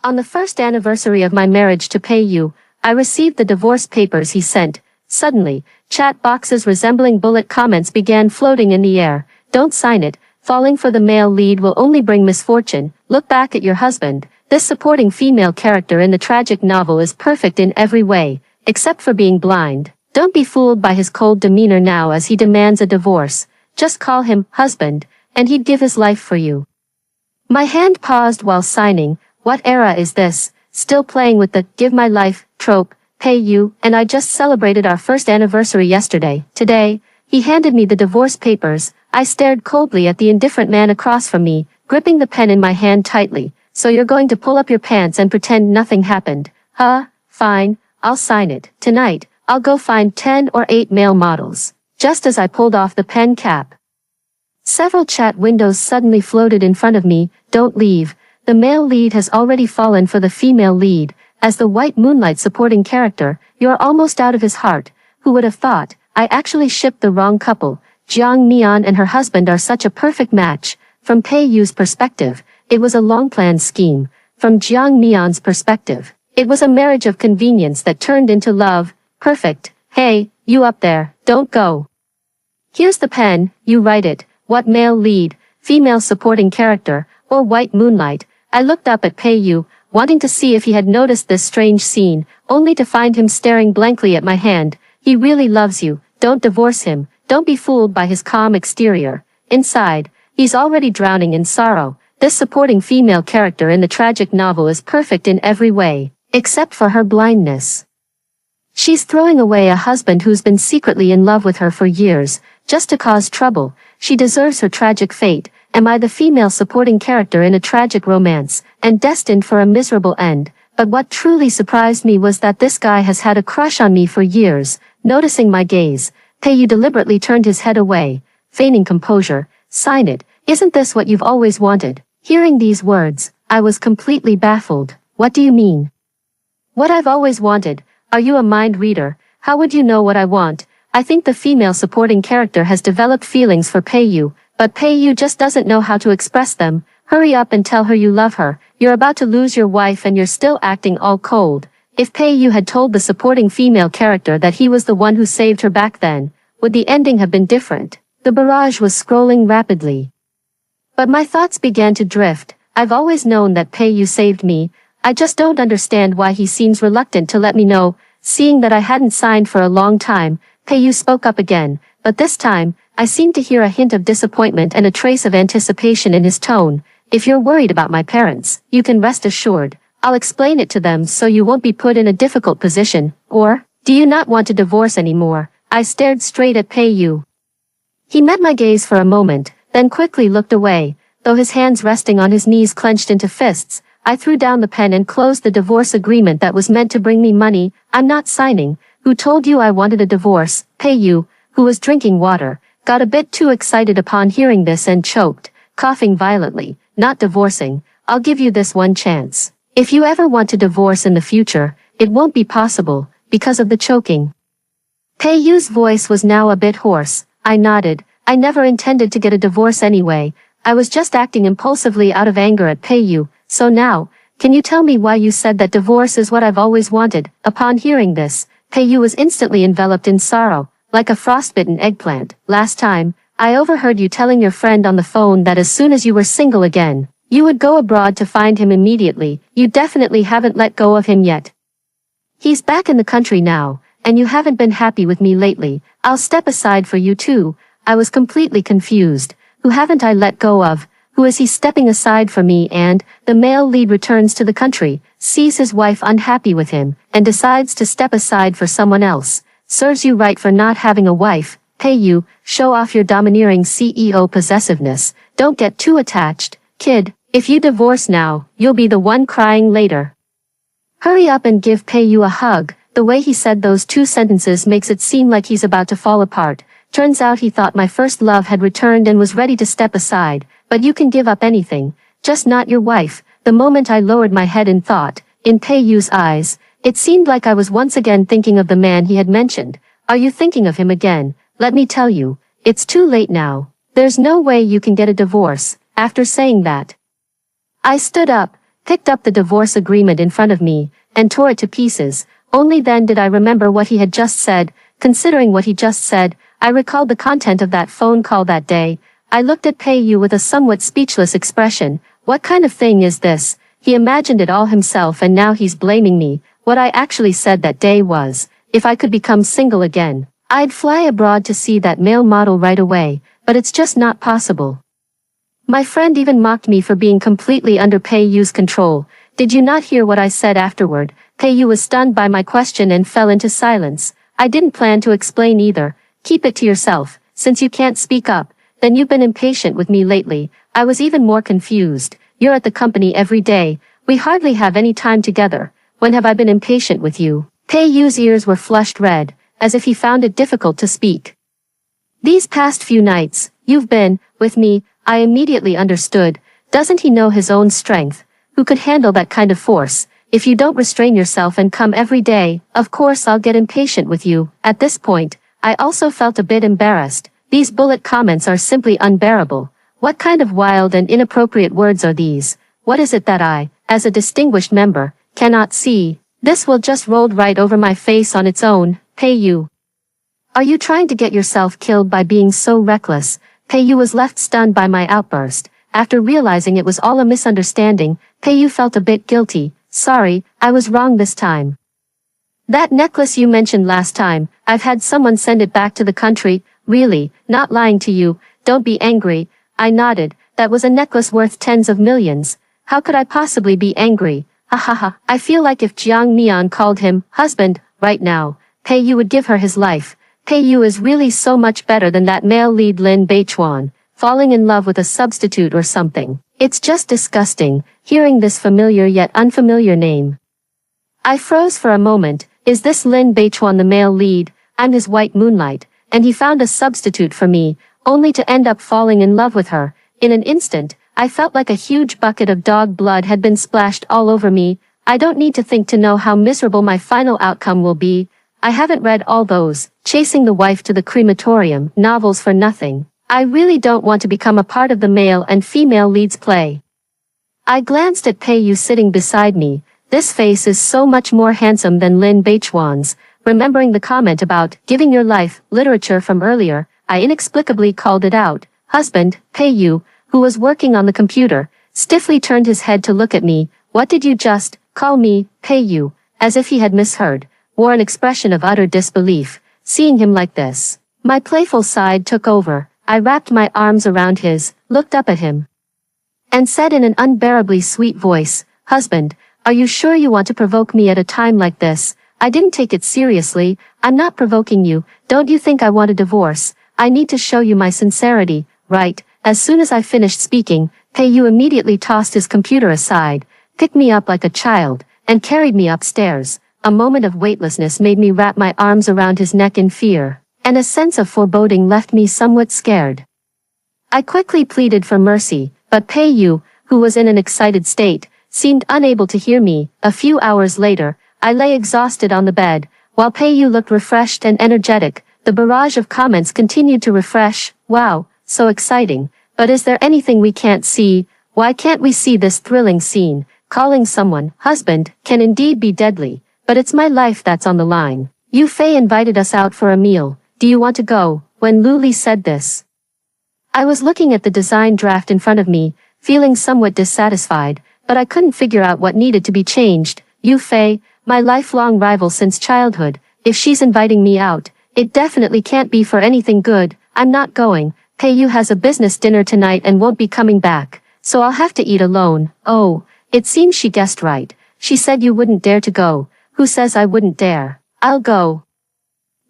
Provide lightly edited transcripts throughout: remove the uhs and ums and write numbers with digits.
On the first anniversary of my marriage to Pei-yu, I received the divorce papers he sent. Suddenly, chat boxes resembling bullet comments began floating in the air. Don't sign it. Falling for the male lead will only bring misfortune. Look back at your husband. This supporting female character in the tragic novel is perfect in every way, except for being blind. Don't be fooled by his cold demeanor now as he demands a divorce. Just call him husband, and he'd give his life for you. My hand paused while signing. What era is this? Still playing with the give my life trope. Pei-yu and I just celebrated our first anniversary yesterday. Today, he handed me the divorce papers. I stared coldly at the indifferent man across from me, gripping the pen in my hand tightly. So you're going to pull up your pants and pretend nothing happened? Fine, I'll sign it. Tonight, I'll go find 10 or 8 male models. Just as I pulled off the pen cap, several chat windows suddenly floated in front of me. Don't leave. The male lead has already fallen for the female lead. As the white moonlight supporting character, you're almost out of his heart. Who would have thought? I actually shipped the wrong couple. Jiang Mian and her husband are such a perfect match. From Pei-yu's perspective, it was a long-planned scheme. From Jiang Mian's perspective, it was a marriage of convenience that turned into love. Perfect. Hey, you up there, don't go. Here's the pen, you write it. What male lead, female supporting character, or white moonlight? I looked up at Pei-yu, wanting to see if he had noticed this strange scene, only to find him staring blankly at my hand. He really loves you. Don't divorce him. Don't be fooled by his calm exterior. Inside, he's already drowning in sorrow. This supporting female character in the tragic novel is perfect in every way, except for her blindness. She's throwing away a husband who's been secretly in love with her for years, just to cause trouble. She deserves her tragic fate. Am I the female supporting character in a tragic romance, and destined for a miserable end? But what truly surprised me was that this guy has had a crush on me for years. Noticing my gaze, Pei-yu deliberately turned his head away, feigning composure. Sign it. Isn't this what you've always wanted? Hearing these words, I was completely baffled. What do you mean? What I've always wanted? Are you a mind reader? How would you know what I want? I think the female supporting character has developed feelings for Pei-yu, but Pei-yu just doesn't know how to express them. Hurry up and tell her you love her. You're about to lose your wife and you're still acting all cold. If Pei-yu had told the supporting female character that he was the one who saved her back then, would the ending have been different? The barrage was scrolling rapidly. But my thoughts began to drift. I've always known that Pei-yu saved me. I just don't understand why he seems reluctant to let me know. Seeing that I hadn't signed for a long time, Pei-yu spoke up again, but this time, I seemed to hear a hint of disappointment and a trace of anticipation in his tone. If you're worried about my parents, you can rest assured. I'll explain it to them so you won't be put in a difficult position. Or, do you not want to divorce anymore? I stared straight at Pei-yu. He met my gaze for a moment, then quickly looked away. Though his hands resting on his knees clenched into fists, I threw down the pen and closed the divorce agreement that was meant to bring me money. I'm not signing. Who told you I wanted a divorce? Pei-yu, who was drinking water, got a bit too excited upon hearing this and choked, coughing violently. Not divorcing. I'll give you this one chance. If you ever want to divorce in the future, it won't be possible, because of the choking. Pei-yu's voice was now a bit hoarse. I nodded. I never intended to get a divorce anyway. I was just acting impulsively out of anger at Pei-yu. So now, can you tell me why you said that divorce is what I've always wanted? Upon hearing this, Pei-yu was instantly enveloped in sorrow, like a frostbitten eggplant. Last time, I overheard you telling your friend on the phone that as soon as you were single again, you would go abroad to find him immediately. You definitely haven't let go of him yet. He's back in the country now, and you haven't been happy with me lately. I'll step aside for you too. I was completely confused. Who haven't I let go of? Who is he stepping aside for me? And the male lead returns to the country, sees his wife unhappy with him, and decides to step aside for someone else. Serves you right for not having a wife. Pei-yu, show off your domineering CEO possessiveness. Don't get too attached, kid. If you divorce now, you'll be the one crying later. Hurry up and give Pei-yu a hug. The way he said those 2 sentences makes it seem like he's about to fall apart. Turns out he thought my first love had returned and was ready to step aside. But you can give up anything, just not your wife. The moment I lowered my head in thought, in Pei-yu's eyes, it seemed like I was once again thinking of the man he had mentioned. Are you thinking of him again? Let me tell you, it's too late now. There's no way you can get a divorce. After saying that, I stood up. picked up the divorce agreement in front of me, and tore it to pieces. Only then did I remember what he had just said. Considering what he just said, I recalled the content of that phone call that day. I looked at Pei Yu with a somewhat speechless expression. What kind of thing is this? He imagined it all himself and now he's blaming me. What I actually said that day was, if I could become single again, I'd fly abroad to see that male model right away, but it's just not possible. My friend even mocked me for being completely under Pei Yu's control. Did you not hear what I said afterward? Pei Yu was stunned by my question and fell into silence. I didn't plan to explain either. Keep it to yourself, since you can't speak up. Then you've been impatient with me lately. I was even more confused. You're at the company every day. We hardly have any time together. When have I been impatient with you? Pei Yu's ears were flushed red, as if he found it difficult to speak. These past few nights, you've been, with me. I immediately understood. Doesn't he know his own strength? Who could handle that kind of force? If you don't restrain yourself and come every day, of course I'll get impatient with you. At this point, I also felt a bit embarrassed. These bullet comments are simply unbearable. What kind of wild and inappropriate words are these? What is it that I, as a distinguished member, cannot see? This will just rolled right over my face on its own. Pei Yu. Are you trying to get yourself killed by being so reckless? Pei Yu was left stunned by my outburst. After realizing it was all a misunderstanding, Pei Yu felt a bit guilty. Sorry, I was wrong this time. That necklace you mentioned last time, I've had someone send it back to the country. Really, not lying to you. Don't be angry. I nodded. That was a necklace worth tens of millions. How could I possibly be angry? Ha ha ha. I feel like if Jiang Mian called him husband right now, Pei Yu would give her his life. Pei Yu is really so much better than that male lead Lin Beichuan, falling in love with a substitute or something. It's just disgusting, hearing this familiar yet unfamiliar name. I froze for a moment. Is this Lin Beichuan the male lead? I'm his white moonlight, and he found a substitute for me, only to end up falling in love with her. In an instant, I felt like a huge bucket of dog blood had been splashed all over me. I don't need to think to know how miserable my final outcome will be. I haven't read all those Chasing the Wife to the Crematorium novels for nothing. I really don't want to become a part of the male and female leads play. I glanced at Pei Yu sitting beside me. This face is so much more handsome than Lin Beichuan's. Remembering the comment about giving your life literature from earlier, I inexplicably called it out. Husband, Pei Yu, who was working on the computer, stiffly turned his head to look at me. What did you just call me, Pei Yu? As if he had misheard, wore an expression of utter disbelief, seeing him like this. My playful side took over. I wrapped my arms around his, looked up at him, and said in an unbearably sweet voice, Husband, are you sure you want to provoke me at a time like this? I didn't take it seriously. I'm not provoking you. Don't you think I want a divorce? I need to show you my sincerity, right? As soon as I finished speaking, Pei Yu immediately tossed his computer aside, picked me up like a child, and carried me upstairs. A moment of weightlessness made me wrap my arms around his neck in fear, and a sense of foreboding left me somewhat scared. I quickly pleaded for mercy, but Pei Yu, who was in an excited state, seemed unable to hear me. A few hours later, I lay exhausted on the bed, while Pei Yu looked refreshed and energetic. The barrage of comments continued to refresh. Wow, so exciting. But is there anything we can't see? Why can't we see this thrilling scene? Calling someone husband can indeed be deadly, but it's my life that's on the line. Yu Fei invited us out for a meal. Do you want to go? When Lu Li said this, I was looking at the design draft in front of me, feeling somewhat dissatisfied, but I couldn't figure out what needed to be changed. Yu Fei, my lifelong rival since childhood, if she's inviting me out, it definitely can't be for anything good. I'm not going. Pei Yu has a business dinner tonight and won't be coming back, so I'll have to eat alone. Oh, it seems she guessed right. She said you wouldn't dare to go. Who says I wouldn't dare? I'll go.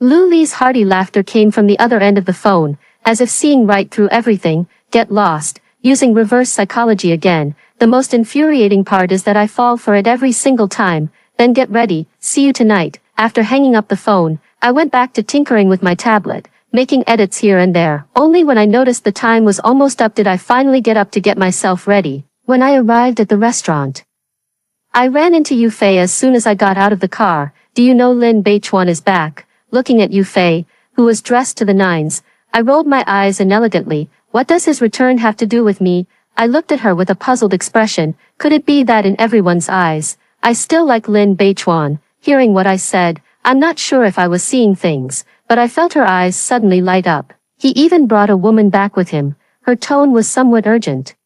Lu Li's hearty laughter came from the other end of the phone, as if seeing right through everything. Get lost. Using reverse psychology again. The most infuriating part is that I fall for it every single time. Then get ready. See you tonight. After hanging up the phone, I went back to tinkering with my tablet, making edits here and there. Only when I noticed the time was almost up did I finally get up to get myself ready. When I arrived at the restaurant, I ran into Yu Fei as soon as I got out of the car. Do you know Lin Beichuan is back? Looking at Yu Fei, who was dressed to the nines, I rolled my eyes inelegantly. What does his return have to do with me? I looked at her with a puzzled expression. Could it be that in everyone's eyes, I still like Lin Beichuan? Hearing what I said, I'm not sure if I was seeing things, but I felt her eyes suddenly light up. He even brought a woman back with him. Her tone was somewhat urgent,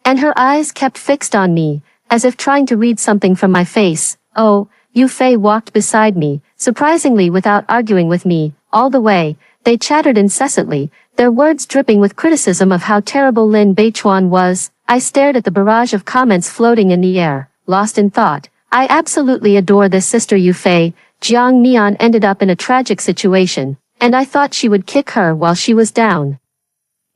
and her eyes kept fixed on me, as if trying to read something from my face. Oh, Yu Fei walked beside me, surprisingly without arguing with me, all the way. They chattered incessantly, their words dripping with criticism of how terrible Lin Beichuan was. I stared at the barrage of comments floating in the air, lost in thought. I absolutely adore this sister Yu Fei. Jiang Mian ended up in a tragic situation, and I thought she would kick her while she was down.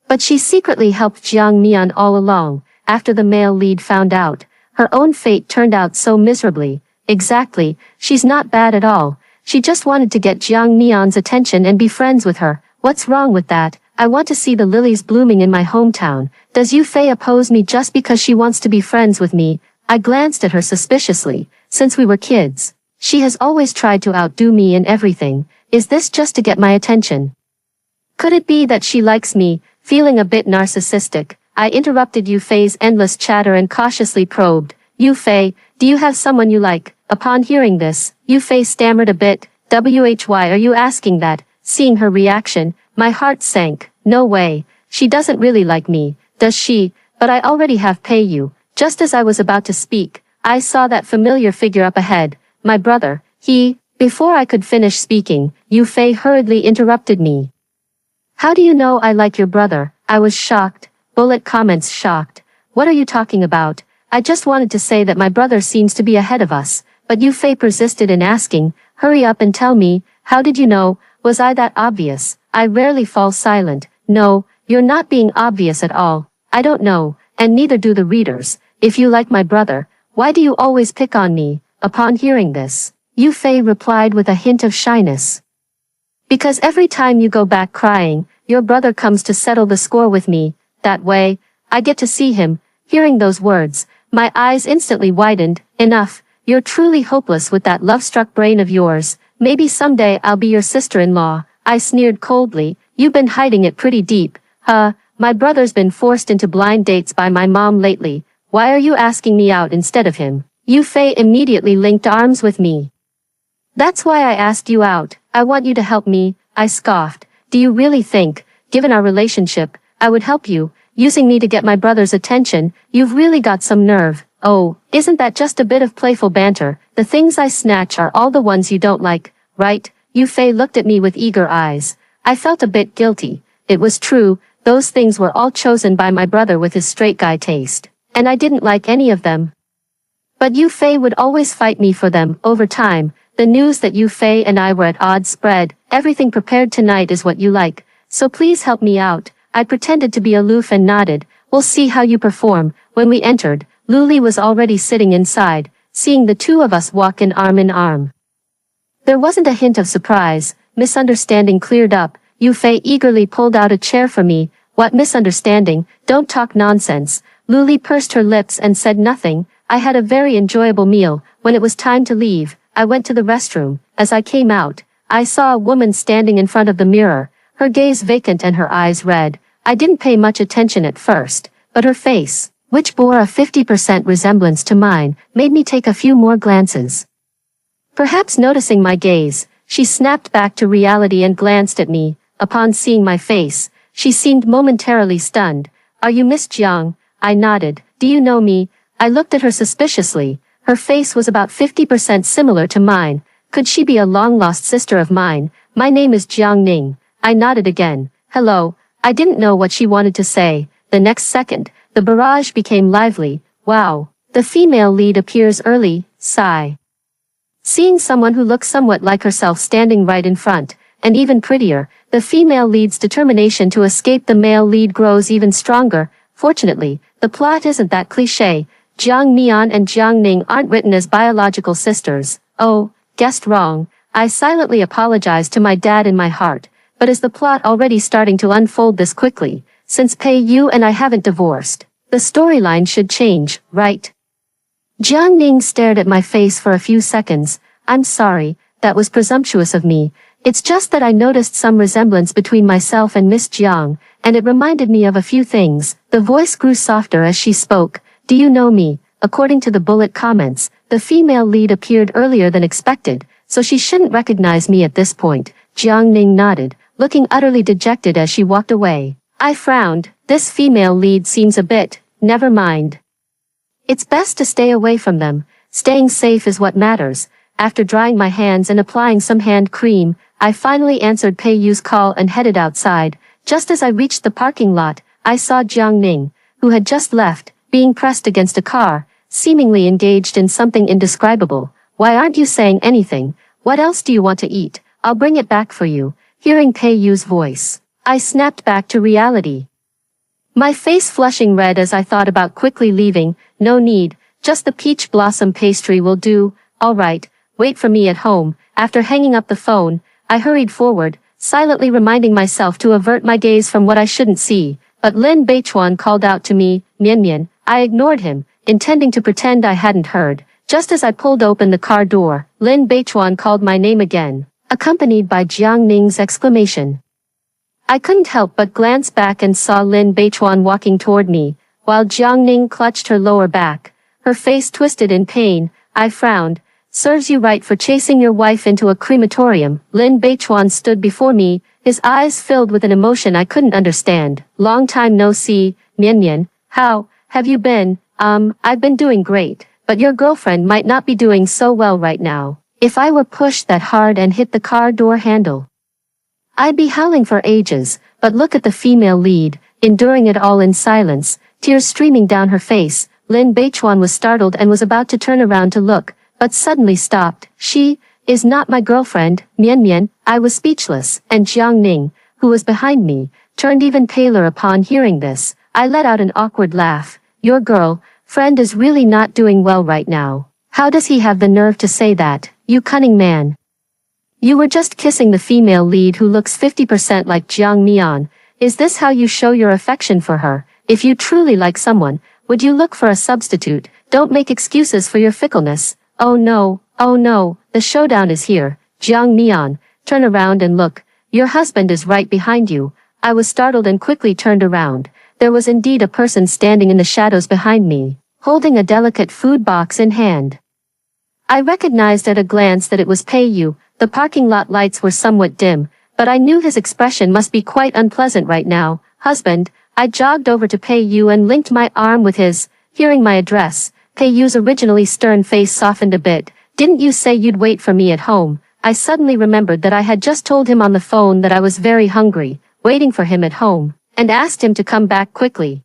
But she secretly helped Jiang Mian all along. After the male lead found out, her own fate turned out so miserably. Exactly, she's not bad at all. She just wanted to get Jiang Mian's attention and be friends with her. What's wrong with that? I want to see the lilies blooming in my hometown. Does Yu Fei oppose me just because she wants to be friends with me? I glanced at her suspiciously. Since we were kids, she has always tried to outdo me in everything. Is this just to get my attention? Could it be that she likes me? Feeling a bit narcissistic, I interrupted Yu Fei's endless chatter and cautiously probed. Yu Fei, do you have someone you like? Upon hearing this, Yu Fei stammered a bit. Why are you asking that? Seeing her reaction, my heart sank. No way. She doesn't really like me, does she? But I already have Pei Yu. Just as I was about to speak, I saw that familiar figure up ahead. My brother, he... Before I could finish speaking, Yu Fei hurriedly interrupted me. How do you know I like your brother? I was shocked. Bullet comments shocked. What are you talking about? I just wanted to say that my brother seems to be ahead of us. But Yu Fei persisted in asking, hurry up and tell me, how did you know? Was I that obvious? I rarely fall silent. No, you're not being obvious at all. I don't know, and neither do the readers. If you like my brother, why do you always pick on me? Upon hearing this, Yu Fei replied with a hint of shyness. Because every time you go back crying, your brother comes to settle the score with me. That way, I get to see him. Hearing those words, my eyes instantly widened. Enough, you're truly hopeless with that love-struck brain of yours. Maybe someday I'll be your sister-in-law. I sneered coldly. You've been hiding it pretty deep. My brother's been forced into blind dates by my mom lately. Why are you asking me out instead of him? Yu Fei immediately linked arms with me. That's why I asked you out. I want you to help me. I scoffed. Do you really think, given our relationship, I would help you, using me to get my brother's attention? You've really got some nerve. Oh, isn't that just a bit of playful banter? The things I snatch are all the ones you don't like, right? Yu Fei looked at me with eager eyes. I felt a bit guilty. It was true, those things were all chosen by my brother with his straight guy taste, and I didn't like any of them. But Yu Fei would always fight me for them. Over time, the news that Yu Fei and I were at odds spread. Everything prepared tonight is what you like, so please help me out. I pretended to be aloof and nodded. We'll see how you perform. When we entered, Luli was already sitting inside, seeing the two of us walk in arm. There wasn't a hint of surprise. Misunderstanding cleared up. Yu Fei eagerly pulled out a chair for me. What misunderstanding? Don't talk nonsense. Luli pursed her lips and said nothing. I had a very enjoyable meal. When it was time to leave, I went to the restroom. As I came out, I saw a woman standing in front of the mirror, her gaze vacant and her eyes red. I didn't pay much attention at first, but her face, which bore a 50% resemblance to mine, made me take a few more glances. Perhaps noticing my gaze, she snapped back to reality and glanced at me. Upon seeing my face, she seemed momentarily stunned. Are you Miss Jiang? I nodded. Do you know me? I looked at her suspiciously. Her face was about 50% similar to mine. Could she be a long-lost sister of mine? My name is Jiang Ning. I nodded again. Hello. I didn't know what she wanted to say. The next second, the barrage became lively. Wow. The female lead appears early. Sigh. Seeing someone who looks somewhat like herself standing right in front, and even prettier, the female lead's determination to escape the male lead grows even stronger. Fortunately, the plot isn't that cliché. Jiang Mian and Jiang Ning aren't written as biological sisters. Oh, guessed wrong. I silently apologized to my dad in my heart. But is the plot already starting to unfold this quickly? Since Pei Yu and I haven't divorced, the storyline should change, right? Jiang Ning stared at my face for a few seconds. I'm sorry, that was presumptuous of me. It's just that I noticed some resemblance between myself and Miss Jiang, and it reminded me of a few things. The voice grew softer as she spoke. Do you know me? According to the bullet comments, the female lead appeared earlier than expected, so she shouldn't recognize me at this point. Jiang Ning nodded, looking utterly dejected as she walked away. I frowned. This female lead seems a bit, never mind. It's best to stay away from them. Staying safe is what matters. After drying my hands and applying some hand cream, I finally answered Pei Yu's call and headed outside. Just as I reached the parking lot, I saw Jiang Ning, who had just left, being pressed against a car, seemingly engaged in something indescribable. Why aren't you saying anything? What else do you want to eat? I'll bring it back for you. Hearing Pei Yu's voice, I snapped back to reality. My face flushing red as I thought about quickly leaving. No need, just the peach blossom pastry will do. All right, wait for me at home. After hanging up the phone, I hurried forward, silently reminding myself to avert my gaze from what I shouldn't see. But Lin Beichuan called out to me, Mian Mian. I ignored him, intending to pretend I hadn't heard. Just as I pulled open the car door, Lin Beichuan called my name again, accompanied by Jiang Ning's exclamation. I couldn't help but glance back and saw Lin Beichuan walking toward me, while Jiang Ning clutched her lower back, her face twisted in pain. I frowned. Serves you right for chasing your wife into a crematorium. Lin Beichuan stood before me, his eyes filled with an emotion I couldn't understand. Long time no see, Mian Mian. How have you been? I've been doing great, but your girlfriend might not be doing so well right now. If I were pushed that hard and hit the car door handle, I'd be howling for ages. But look at the female lead, enduring it all in silence, tears streaming down her face. Lin Beichuan was startled and was about to turn around to look, but suddenly stopped. She is not my girlfriend, Mian Mian. I was speechless, and Jiang Ning, who was behind me, turned even paler upon hearing this. I let out an awkward laugh. Your girlfriend is really not doing well right now. How does he have the nerve to say that? You cunning man. You were just kissing the female lead who looks 50% like Jiang Mian. Is this how you show your affection for her? If you truly like someone, would you look for a substitute? Don't make excuses for your fickleness. Oh no, the showdown is here. Jiang Mian, turn around and look. Your husband is right behind you. I was startled and quickly turned around. There was indeed a person standing in the shadows behind me, holding a delicate food box in hand. I recognized at a glance that it was Pei Yu. The parking lot lights were somewhat dim, but I knew his expression must be quite unpleasant right now. Husband, I jogged over to Pei Yu and linked my arm with his. Hearing my address, Pei Yu's originally stern face softened a bit. Didn't you say you'd wait for me at home? I suddenly remembered that I had just told him on the phone that I was very hungry, waiting for him at home, and asked him to come back quickly.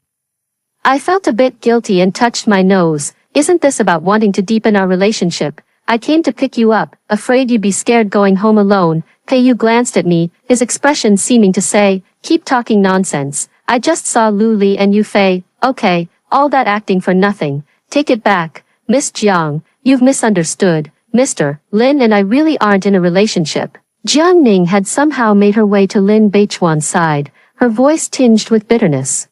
I felt a bit guilty and touched my nose. Isn't this about wanting to deepen our relationship? I came to pick you up, afraid you'd be scared going home alone. Pei Yu glanced at me, his expression seeming to say, keep talking nonsense. I just saw Lu Li and Yu Fei. Okay, all that acting for nothing. Take it back, Miss Jiang. You've misunderstood. Mr. Lin and I really aren't in a relationship. Jiang Ning had somehow made her way to Lin Beichuan's side, her voice tinged with bitterness.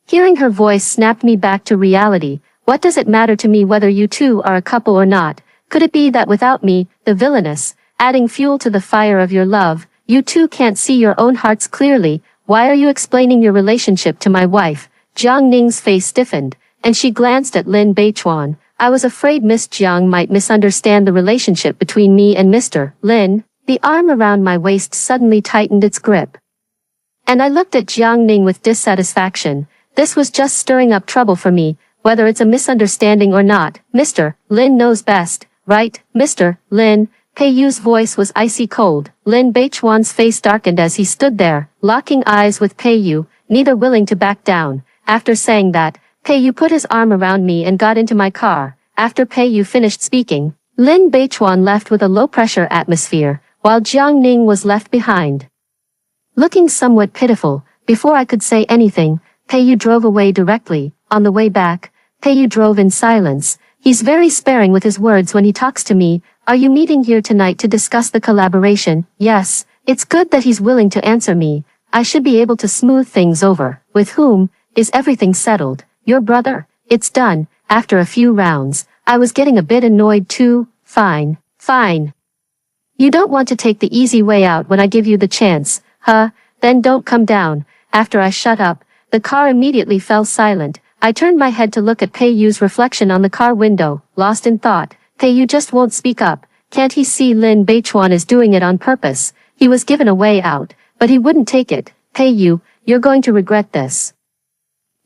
Hearing her voice snapped me back to reality. What does it matter to me whether you two are a couple or not? Could it be that without me, the villainess, adding fuel to the fire of your love, you two can't see your own hearts clearly? Why are you explaining your relationship to my wife? Jiang Ning's face stiffened, and she glanced at Lin Beichuan. I was afraid Miss Jiang might misunderstand the relationship between me and Mr. Lin. The arm around my waist suddenly tightened its grip, and I looked at Jiang Ning with dissatisfaction. This was just stirring up trouble for me, whether it's a misunderstanding or not. Mr. Lin knows best, right, Mr. Lin? Pei Yu's voice was icy cold. Lin Beichuan's face darkened as he stood there, locking eyes with Pei Yu, neither willing to back down. After saying that, Pei Yu put his arm around me and got into my car. After Pei Yu finished speaking, Lin Beichuan left with a low-pressure atmosphere, while Jiang Ning was left behind, looking somewhat pitiful. Before I could say anything, Pei Yu drove away directly. On the way back, Pei Yu drove in silence. He's very sparing with his words when he talks to me. Are you meeting here tonight to discuss the collaboration? Yes, it's good that he's willing to answer me. I should be able to smooth things over. With whom? Is everything settled? Your brother? It's done. After a few rounds, I was getting a bit annoyed too. Fine. You don't want to take the easy way out when I give you the chance, huh? Then don't come down. After I shut up, the car immediately fell silent. I turned my head to look at Pei-yu's reflection on the car window, lost in thought. Pei-yu just won't speak up. Can't he see Lin Beichuan is doing it on purpose? He was given a way out, but he wouldn't take it. Pei-yu, you're going to regret this.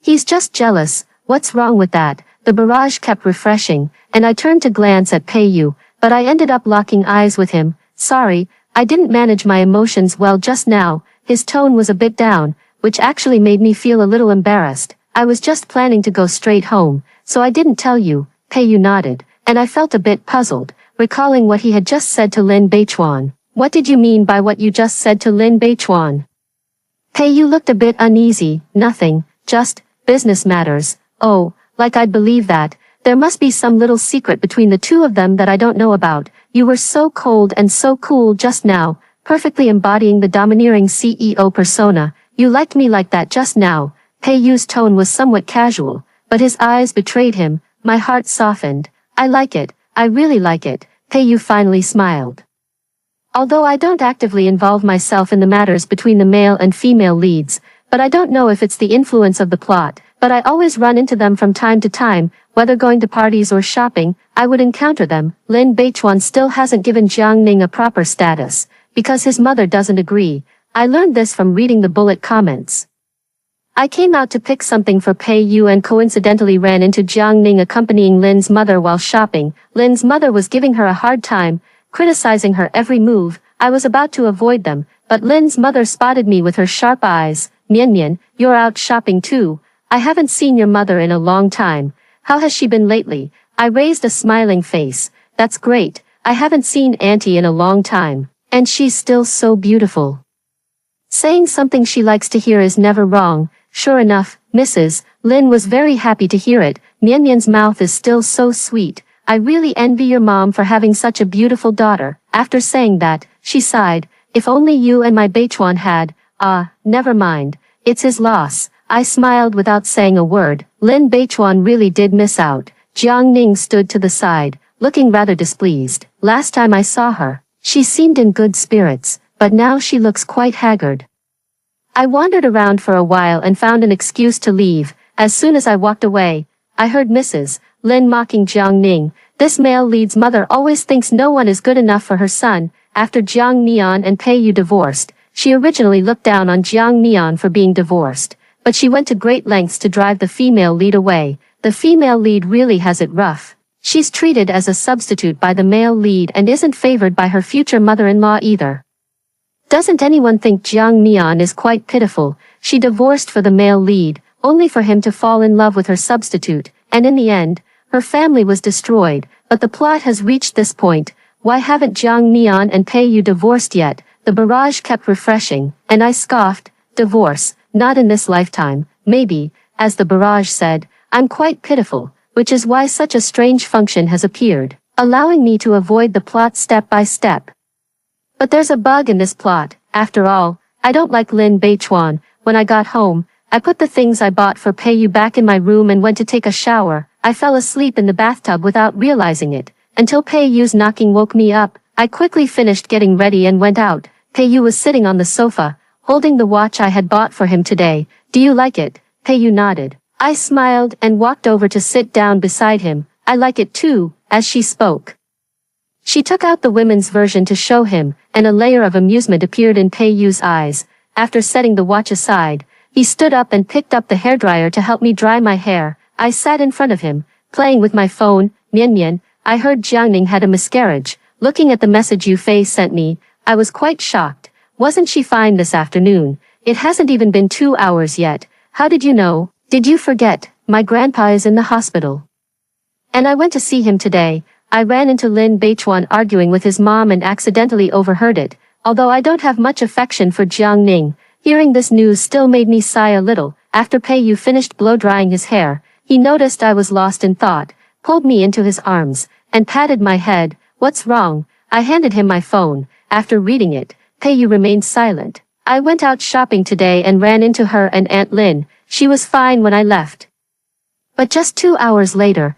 He's just jealous. What's wrong with that? The barrage kept refreshing, and I turned to glance at Pei-yu, but I ended up locking eyes with him. Sorry, I didn't manage my emotions well just now. His tone was a bit down, which actually made me feel a little embarrassed. I was just planning to go straight home, so I didn't tell you. Pei-yu nodded, and I felt a bit puzzled, recalling what he had just said to Lin Beichuan. What did you mean by what you just said to Lin Beichuan? Pei-yu looked a bit uneasy. Nothing, just business matters. Oh, like I'd believe that. There must be some little secret between the two of them that I don't know about. You were so cold and so cool just now, perfectly embodying the domineering CEO persona. You liked me like that just now. Pei-yu's tone was somewhat casual, but his eyes betrayed him. My heart softened. I like it. I really like it. Pei-yu finally smiled. Although I don't actively involve myself in the matters between the male and female leads, but I don't know if it's the influence of the plot, but I always run into them from time to time, whether going to parties or shopping, I would encounter them. Lin Beichuan still hasn't given Jiang Ning a proper status, because his mother doesn't agree. I learned this from reading the bullet comments. I came out to pick something for Pei-yu and coincidentally ran into Jiang Ning accompanying Lin's mother while shopping. Lin's mother was giving her a hard time, criticizing her every move. I was about to avoid them, but Lin's mother spotted me with her sharp eyes. Mian Mian, you're out shopping too. I haven't seen your mother in a long time. How has she been lately? I raised a smiling face. That's great. I haven't seen Auntie in a long time. And she's still so beautiful. Saying something she likes to hear is never wrong. Sure enough, Mrs. Lin was very happy to hear it. Mian Mian's mouth is still so sweet. I really envy your mom for having such a beautiful daughter. After saying that, she sighed. If only you and my Beichuan had. Never mind. It's his loss. I smiled without saying a word. Lin Beichuan really did miss out. Jiang Ning stood to the side, looking rather displeased. Last time I saw her, she seemed in good spirits, but now she looks quite haggard. I wandered around for a while and found an excuse to leave. As soon as I walked away, I heard Mrs. Lin mocking Jiang Ning. This male lead's mother always thinks no one is good enough for her son. After Jiang Nian and Pei-yu divorced, she originally looked down on Jiang Nian for being divorced, but she went to great lengths to drive the female lead away. The female lead really has it rough. She's treated as a substitute by the male lead and isn't favored by her future mother-in-law either. Doesn't anyone think Jiang Nian is quite pitiful? She divorced for the male lead, only for him to fall in love with her substitute, and in the end, her family was destroyed. But the plot has reached this point. Why haven't Jiang Nian and Pei-yu divorced yet? The barrage kept refreshing, and I scoffed. Divorce, not in this lifetime. Maybe, as the barrage said, I'm quite pitiful, which is why such a strange function has appeared, allowing me to avoid the plot step by step. But there's a bug in this plot. After all, I don't like Lin Beichuan. When I got home, I put the things I bought for Pei-yu back in my room and went to take a shower. I fell asleep in the bathtub without realizing it, until Pei-yu's knocking woke me up. I quickly finished getting ready and went out. Pei-yu was sitting on the sofa, holding the watch I had bought for him today. Do you like it? Pei-yu nodded. I smiled and walked over to sit down beside him. I like it too, as she spoke. She took out the women's version to show him, and a layer of amusement appeared in Pei-yu's eyes. After setting the watch aside, he stood up and picked up the hairdryer to help me dry my hair. I sat in front of him, playing with my phone. Mian Mian, I heard Jiang Ning had a miscarriage. Looking at the message Yufei sent me, I was quite shocked. Wasn't she fine this afternoon? It hasn't even been 2 hours yet. How did you know? Did you forget? My grandpa is in the hospital. And I went to see him today. I ran into Lin Beichuan arguing with his mom and accidentally overheard it. Although I don't have much affection for Jiang Ning, hearing this news still made me sigh a little. After Pei-yu finished blow-drying his hair, he noticed I was lost in thought, pulled me into his arms, and patted my head. What's wrong? I handed him my phone. After reading it, Pei-yu remained silent. I went out shopping today and ran into her and Aunt Lin. She was fine when I left. But just 2 hours later,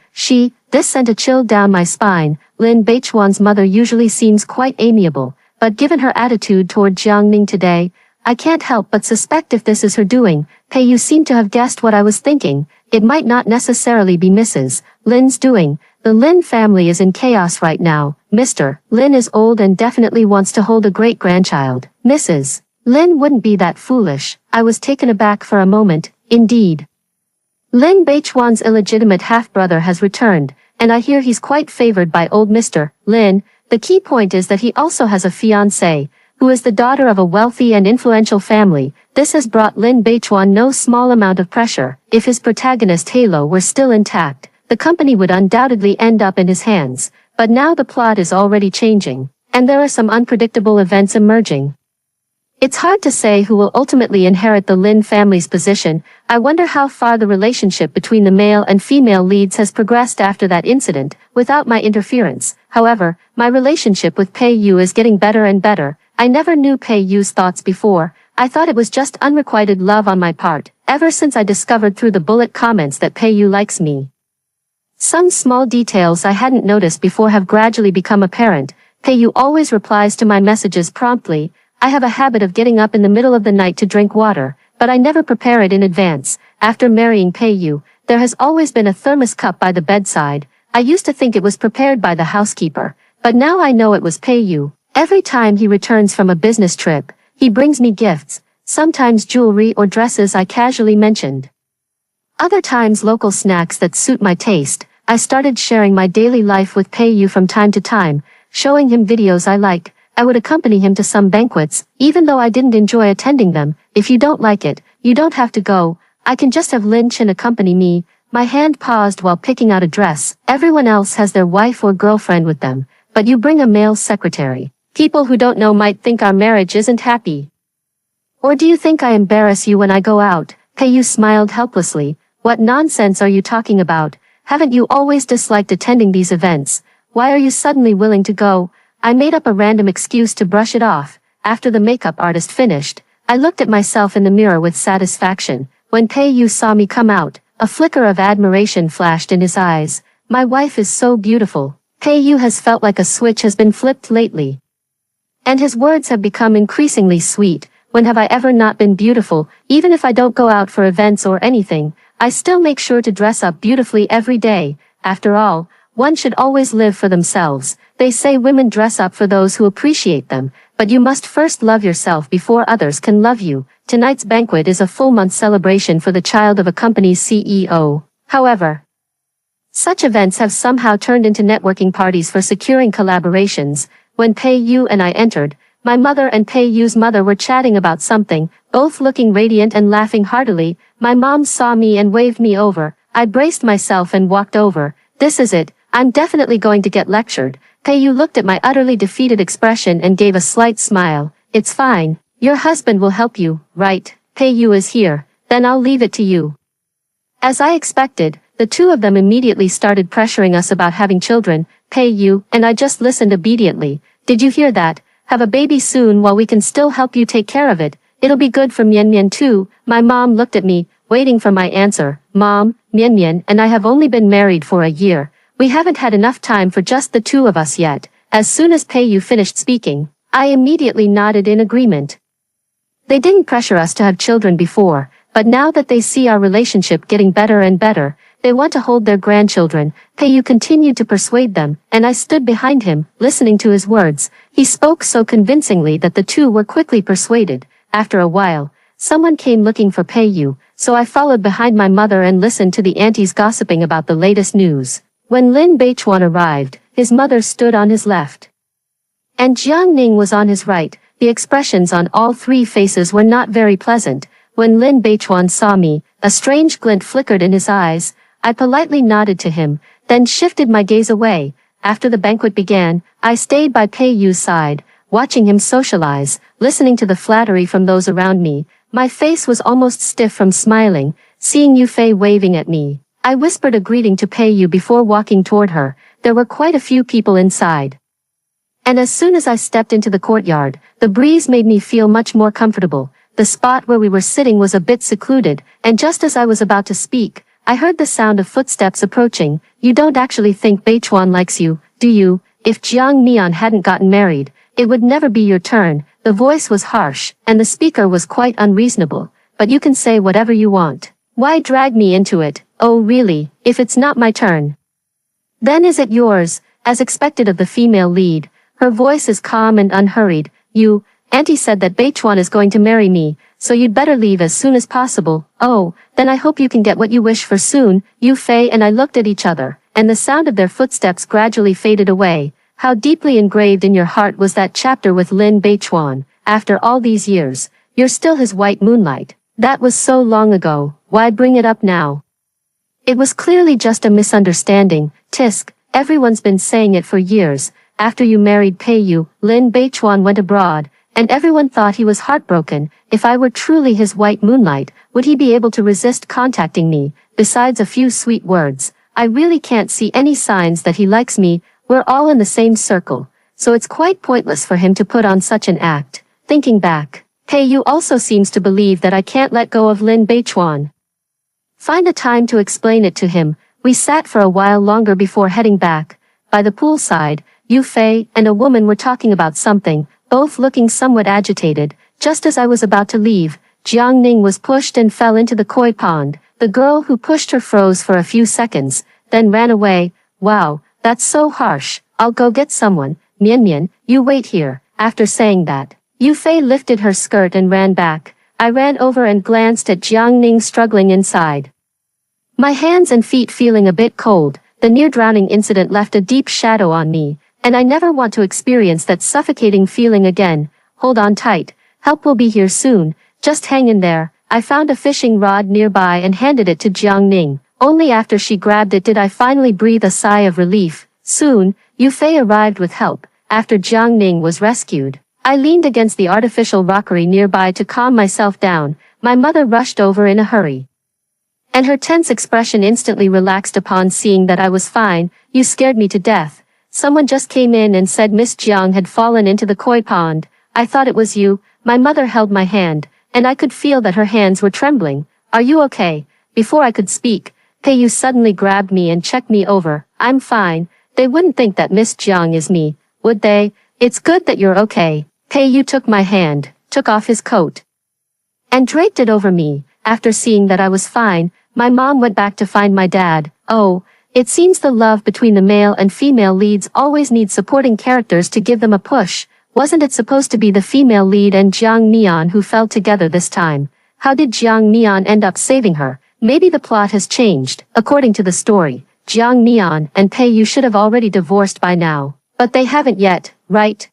this sent a chill down my spine. Lin Beichuan's mother usually seems quite amiable, but given her attitude toward Jiang Ning today, I can't help but suspect if this is her doing. You seem to have guessed what I was thinking. It might not necessarily be Mrs. Lin's doing. The Lin family is in chaos right now. Mr. Lin is old and definitely wants to hold a great-grandchild. Mrs. Lin wouldn't be that foolish. I was taken aback for a moment. Indeed. Lin Beichuan's illegitimate half-brother has returned, and I hear he's quite favored by old Mr. Lin. The key point is that he also has a fiancée, who is the daughter of a wealthy and influential family. This has brought Lin Beichuan no small amount of pressure. If his protagonist halo were still intact, the company would undoubtedly end up in his hands, but now the plot is already changing, and there are some unpredictable events emerging. It's hard to say who will ultimately inherit the Lin family's position. I wonder how far the relationship between the male and female leads has progressed after that incident, without my interference. However, my relationship with Pei Yu is getting better and better. I never knew Pei Yu's thoughts before. I thought it was just unrequited love on my part, ever since I discovered through the bullet comments that Pei Yu likes me. Some small details I hadn't noticed before have gradually become apparent. Pei Yu always replies to my messages promptly. I have a habit of getting up in the middle of the night to drink water, but I never prepare it in advance. After marrying Pei Yu, there has always been a thermos cup by the bedside. I used to think it was prepared by the housekeeper, but now I know it was Pei Yu. Every time he returns from a business trip, he brings me gifts, sometimes jewelry or dresses I casually mentioned. Other times local snacks that suit my taste. I started sharing my daily life with Pei Yu from time to time, showing him videos I like. I would accompany him to some banquets, even though I didn't enjoy attending them. If you don't like it, you don't have to go. I can just have Lin Chen accompany me. My hand paused while picking out a dress. Everyone else has their wife or girlfriend with them, but you bring a male secretary. People who don't know might think our marriage isn't happy. Or do you think I embarrass you when I go out? Pei Yu smiled helplessly. What nonsense are you talking about? Haven't you always disliked attending these events? Why are you suddenly willing to go? I made up a random excuse to brush it off. After the makeup artist finished, I looked at myself in the mirror with satisfaction. When Pei Yu saw me come out, a flicker of admiration flashed in his eyes. My wife is so beautiful. Pei Yu has felt like a switch has been flipped lately. And his words have become increasingly sweet. When have I ever not been beautiful? Even if I don't go out for events or anything, I still make sure to dress up beautifully every day. After all, one should always live for themselves. They say women dress up for those who appreciate them, but you must first love yourself before others can love you. Tonight's banquet is a full-month celebration for the child of a company's CEO. However, such events have somehow turned into networking parties for securing collaborations. When Pei Yu and I entered, my mother and Pei Yu's mother were chatting about something, both looking radiant and laughing heartily. My mom saw me and waved me over. I braced myself and walked over. This is it. I'm definitely going to get lectured. Pei Yu looked at my utterly defeated expression and gave a slight smile. It's fine. Your husband will help you, right? Pei Yu is here. Then I'll leave it to you. As I expected, the two of them immediately started pressuring us about having children. Pei Yu and I just listened obediently. Did you hear that? Have a baby soon while we can still help you take care of it. It'll be good for Mian Mian too. My mom looked at me, waiting for my answer. Mom, Mian Mian and I have only been married for a year. We haven't had enough time for just the two of us yet. As soon as Pei Yu finished speaking, I immediately nodded in agreement. They didn't pressure us to have children before, but now that they see our relationship getting better and better, they want to hold their grandchildren. Pei Yu continued to persuade them, and I stood behind him, listening to his words. He spoke so convincingly that the two were quickly persuaded. After a while, someone came looking for Pei Yu, so I followed behind my mother and listened to the aunties gossiping about the latest news. When Lin Beichuan arrived, his mother stood on his left, and Jiang Ning was on his right. The expressions on all three faces were not very pleasant. When Lin Beichuan saw me, a strange glint flickered in his eyes. I politely nodded to him, then shifted my gaze away. After the banquet began, I stayed by Pei Yu's side, watching him socialize, listening to the flattery from those around me. My face was almost stiff from smiling, seeing Yu Fei waving at me. I whispered a greeting to Pei Yu before walking toward her. There were quite a few people inside. And as soon as I stepped into the courtyard, the breeze made me feel much more comfortable. The spot where we were sitting was a bit secluded, and just as I was about to speak, I heard the sound of footsteps approaching. You don't actually think Beichuan likes you, do you? If Jiang Mian hadn't gotten married, it would never be your turn. The voice was harsh, and the speaker was quite unreasonable. But you can say whatever you want. Why drag me into it? Oh really, if it's not my turn. Then is it yours, as expected of the female lead. Her voice is calm and unhurried. Auntie said that Bechuan is going to marry me, so you'd better leave as soon as possible. Oh, then I hope you can get what you wish for soon. Yu Fei and I looked at each other, and the sound of their footsteps gradually faded away. How deeply engraved in your heart was that chapter with Lin Bechuan? After all these years, you're still his white moonlight. That was so long ago, why bring it up now? It was clearly just a misunderstanding. Tisk, everyone's been saying it for years. After you married Pei Yu, Lin Bechuan went abroad, and everyone thought he was heartbroken. If I were truly his white moonlight, would he be able to resist contacting me? Besides a few sweet words, I really can't see any signs that he likes me. We're all in the same circle, so it's quite pointless for him to put on such an act. Thinking back, Pei Yu also seems to believe that I can't let go of Lin Bechuan. Find a time to explain it to him. We sat for a while longer before heading back. By the poolside, Yu Fei and a woman were talking about something, both looking somewhat agitated. Just as I was about to leave, Jiang Ning was pushed and fell into the koi pond. The girl who pushed her froze for a few seconds, then ran away. Wow, that's so harsh. I'll go get someone. Mian Mian, you wait here. After saying that, Yu Fei lifted her skirt and ran back. I ran over and glanced at Jiang Ning struggling inside. My hands and feet feeling a bit cold. The near-drowning incident left a deep shadow on me, and I never want to experience that suffocating feeling again. Hold on tight. Help will be here soon. Just hang in there. I found a fishing rod nearby and handed it to Jiang Ning. Only after she grabbed it did I finally breathe a sigh of relief. Soon, Yu Fei arrived with help. After Jiang Ning was rescued, I leaned against the artificial rockery nearby to calm myself down. My mother rushed over in a hurry, and her tense expression instantly relaxed upon seeing that I was fine. You scared me to death. Someone just came in and said Miss Jiang had fallen into the koi pond. I thought it was you. My mother held my hand, and I could feel that her hands were trembling. Are you okay? Before I could speak, Pei Yu suddenly grabbed me and checked me over. I'm fine. They wouldn't think that Miss Jiang is me, would they? It's good that you're okay. Pei Yu took my hand, took off his coat, and draped it over me. After seeing that I was fine, my mom went back to find my dad. Oh, it seems the love between the male and female leads always needs supporting characters to give them a push. Wasn't it supposed to be the female lead and Jiang Mian who fell together this time? How did Jiang Mian end up saving her? Maybe the plot has changed. According to the story, Jiang Mian and Pei Yu should have already divorced by now. But they haven't yet, right?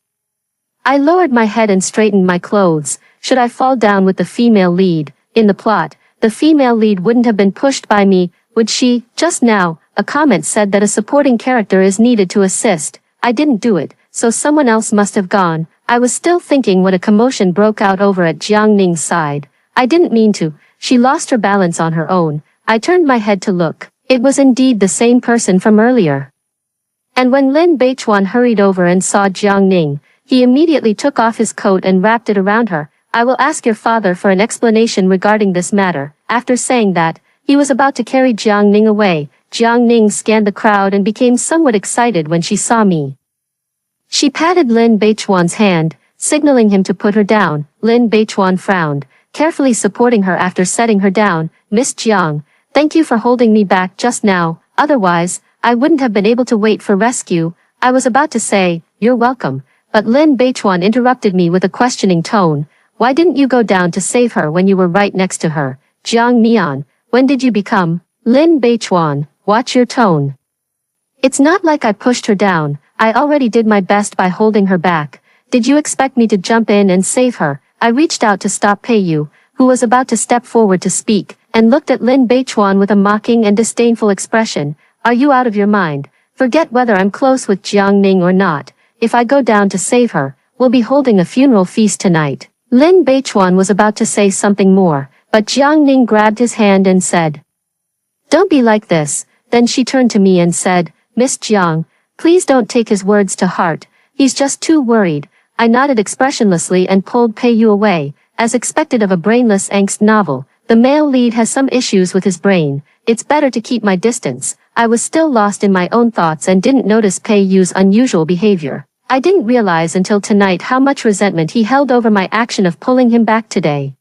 I lowered my head and straightened my clothes. Should I fall down with the female lead? In the plot, the female lead wouldn't have been pushed by me, would she? Just now, a comment said that a supporting character is needed to assist. I didn't do it, so someone else must have gone. I was still thinking when a commotion broke out over at Jiang Ning's side. I didn't mean to. She lost her balance on her own. I turned my head to look. It was indeed the same person from earlier. And when Lin Beichuan hurried over and saw Jiang Ning, he immediately took off his coat and wrapped it around her. I will ask your father for an explanation regarding this matter. After saying that, he was about to carry Jiang Ning away. Jiang Ning scanned the crowd and became somewhat excited when she saw me. She patted Lin Beichuan's hand, signaling him to put her down. Lin Beichuan frowned, carefully supporting her after setting her down. Miss Jiang, thank you for holding me back just now. Otherwise, I wouldn't have been able to wait for rescue. I was about to say, you're welcome, but Lin Beichuan interrupted me with a questioning tone. Why didn't you go down to save her when you were right next to her? Jiang Mian, when did you become? Lin Beichuan, watch your tone. It's not like I pushed her down. I already did my best by holding her back. Did you expect me to jump in and save her? I reached out to stop Pei Yu, who was about to step forward to speak, and looked at Lin Beichuan with a mocking and disdainful expression. Are you out of your mind? Forget whether I'm close with Jiang Ning or not. If I go down to save her, we'll be holding a funeral feast tonight. Lin Beichuan was about to say something more, but Jiang Ning grabbed his hand and said, don't be like this. Then she turned to me and said, Miss Jiang, please don't take his words to heart. He's just too worried. I nodded expressionlessly and pulled Pei Yu away. As expected of a brainless angst novel, the male lead has some issues with his brain. It's better to keep my distance. I was still lost in my own thoughts and didn't notice Pei Yu's unusual behavior. I didn't realize until tonight how much resentment he held over my action of pulling him back today.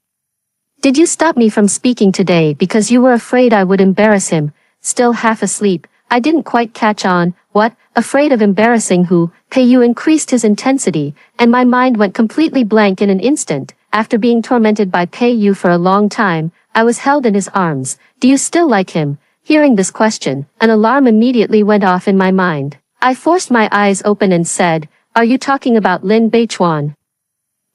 Did you stop me from speaking today because you were afraid I would embarrass him? Still half asleep, I didn't quite catch on. What? Afraid of embarrassing who? Pei-yu increased his intensity, and my mind went completely blank in an instant. After being tormented by Pei-yu for a long time, I was held in his arms. Do you still like him? Hearing this question, an alarm immediately went off in my mind. I forced my eyes open and said, "Are you talking about Lin Beichuan?"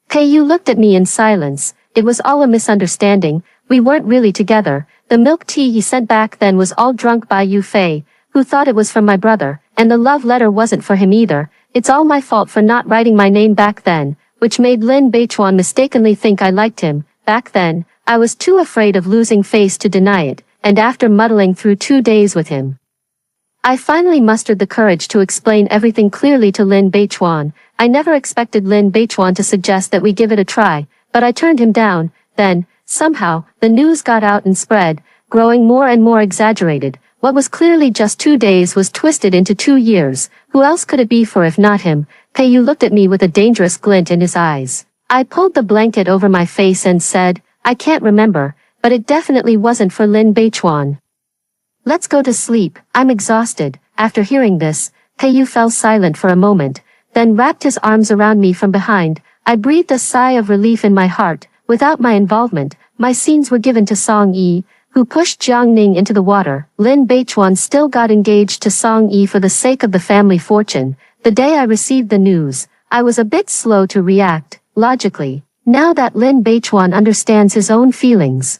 Pei-yu looked at me in silence. It was all a misunderstanding. We weren't really together. The milk tea he sent back then was all drunk by Yu Fei, who thought it was from my brother, and the love letter wasn't for him either. It's all my fault for not writing my name back then, which made Lin Beichuan mistakenly think I liked him. Back then, I was too afraid of losing face to deny it, and after muddling through 2 days with him, I finally mustered the courage to explain everything clearly to Lin Beichuan. I never expected Lin Beichuan to suggest that we give it a try, but I turned him down. Then, somehow, the news got out and spread, growing more and more exaggerated. What was clearly just 2 days was twisted into 2 years. Who else could it be for if not him? Pei-yu looked at me with a dangerous glint in his eyes. I pulled the blanket over my face and said, "I can't remember, but it definitely wasn't for Lin Beichuan. Let's go to sleep, I'm exhausted." After hearing this, Pei-yu fell silent for a moment, then wrapped his arms around me from behind. I breathed a sigh of relief in my heart. Without my involvement, my scenes were given to Song Yi, who pushed Jiang Ning into the water. Lin Beichuan still got engaged to Song Yi for the sake of the family fortune. The day I received the news, I was a bit slow to react, logically. Now that Lin Beichuan understands his own feelings,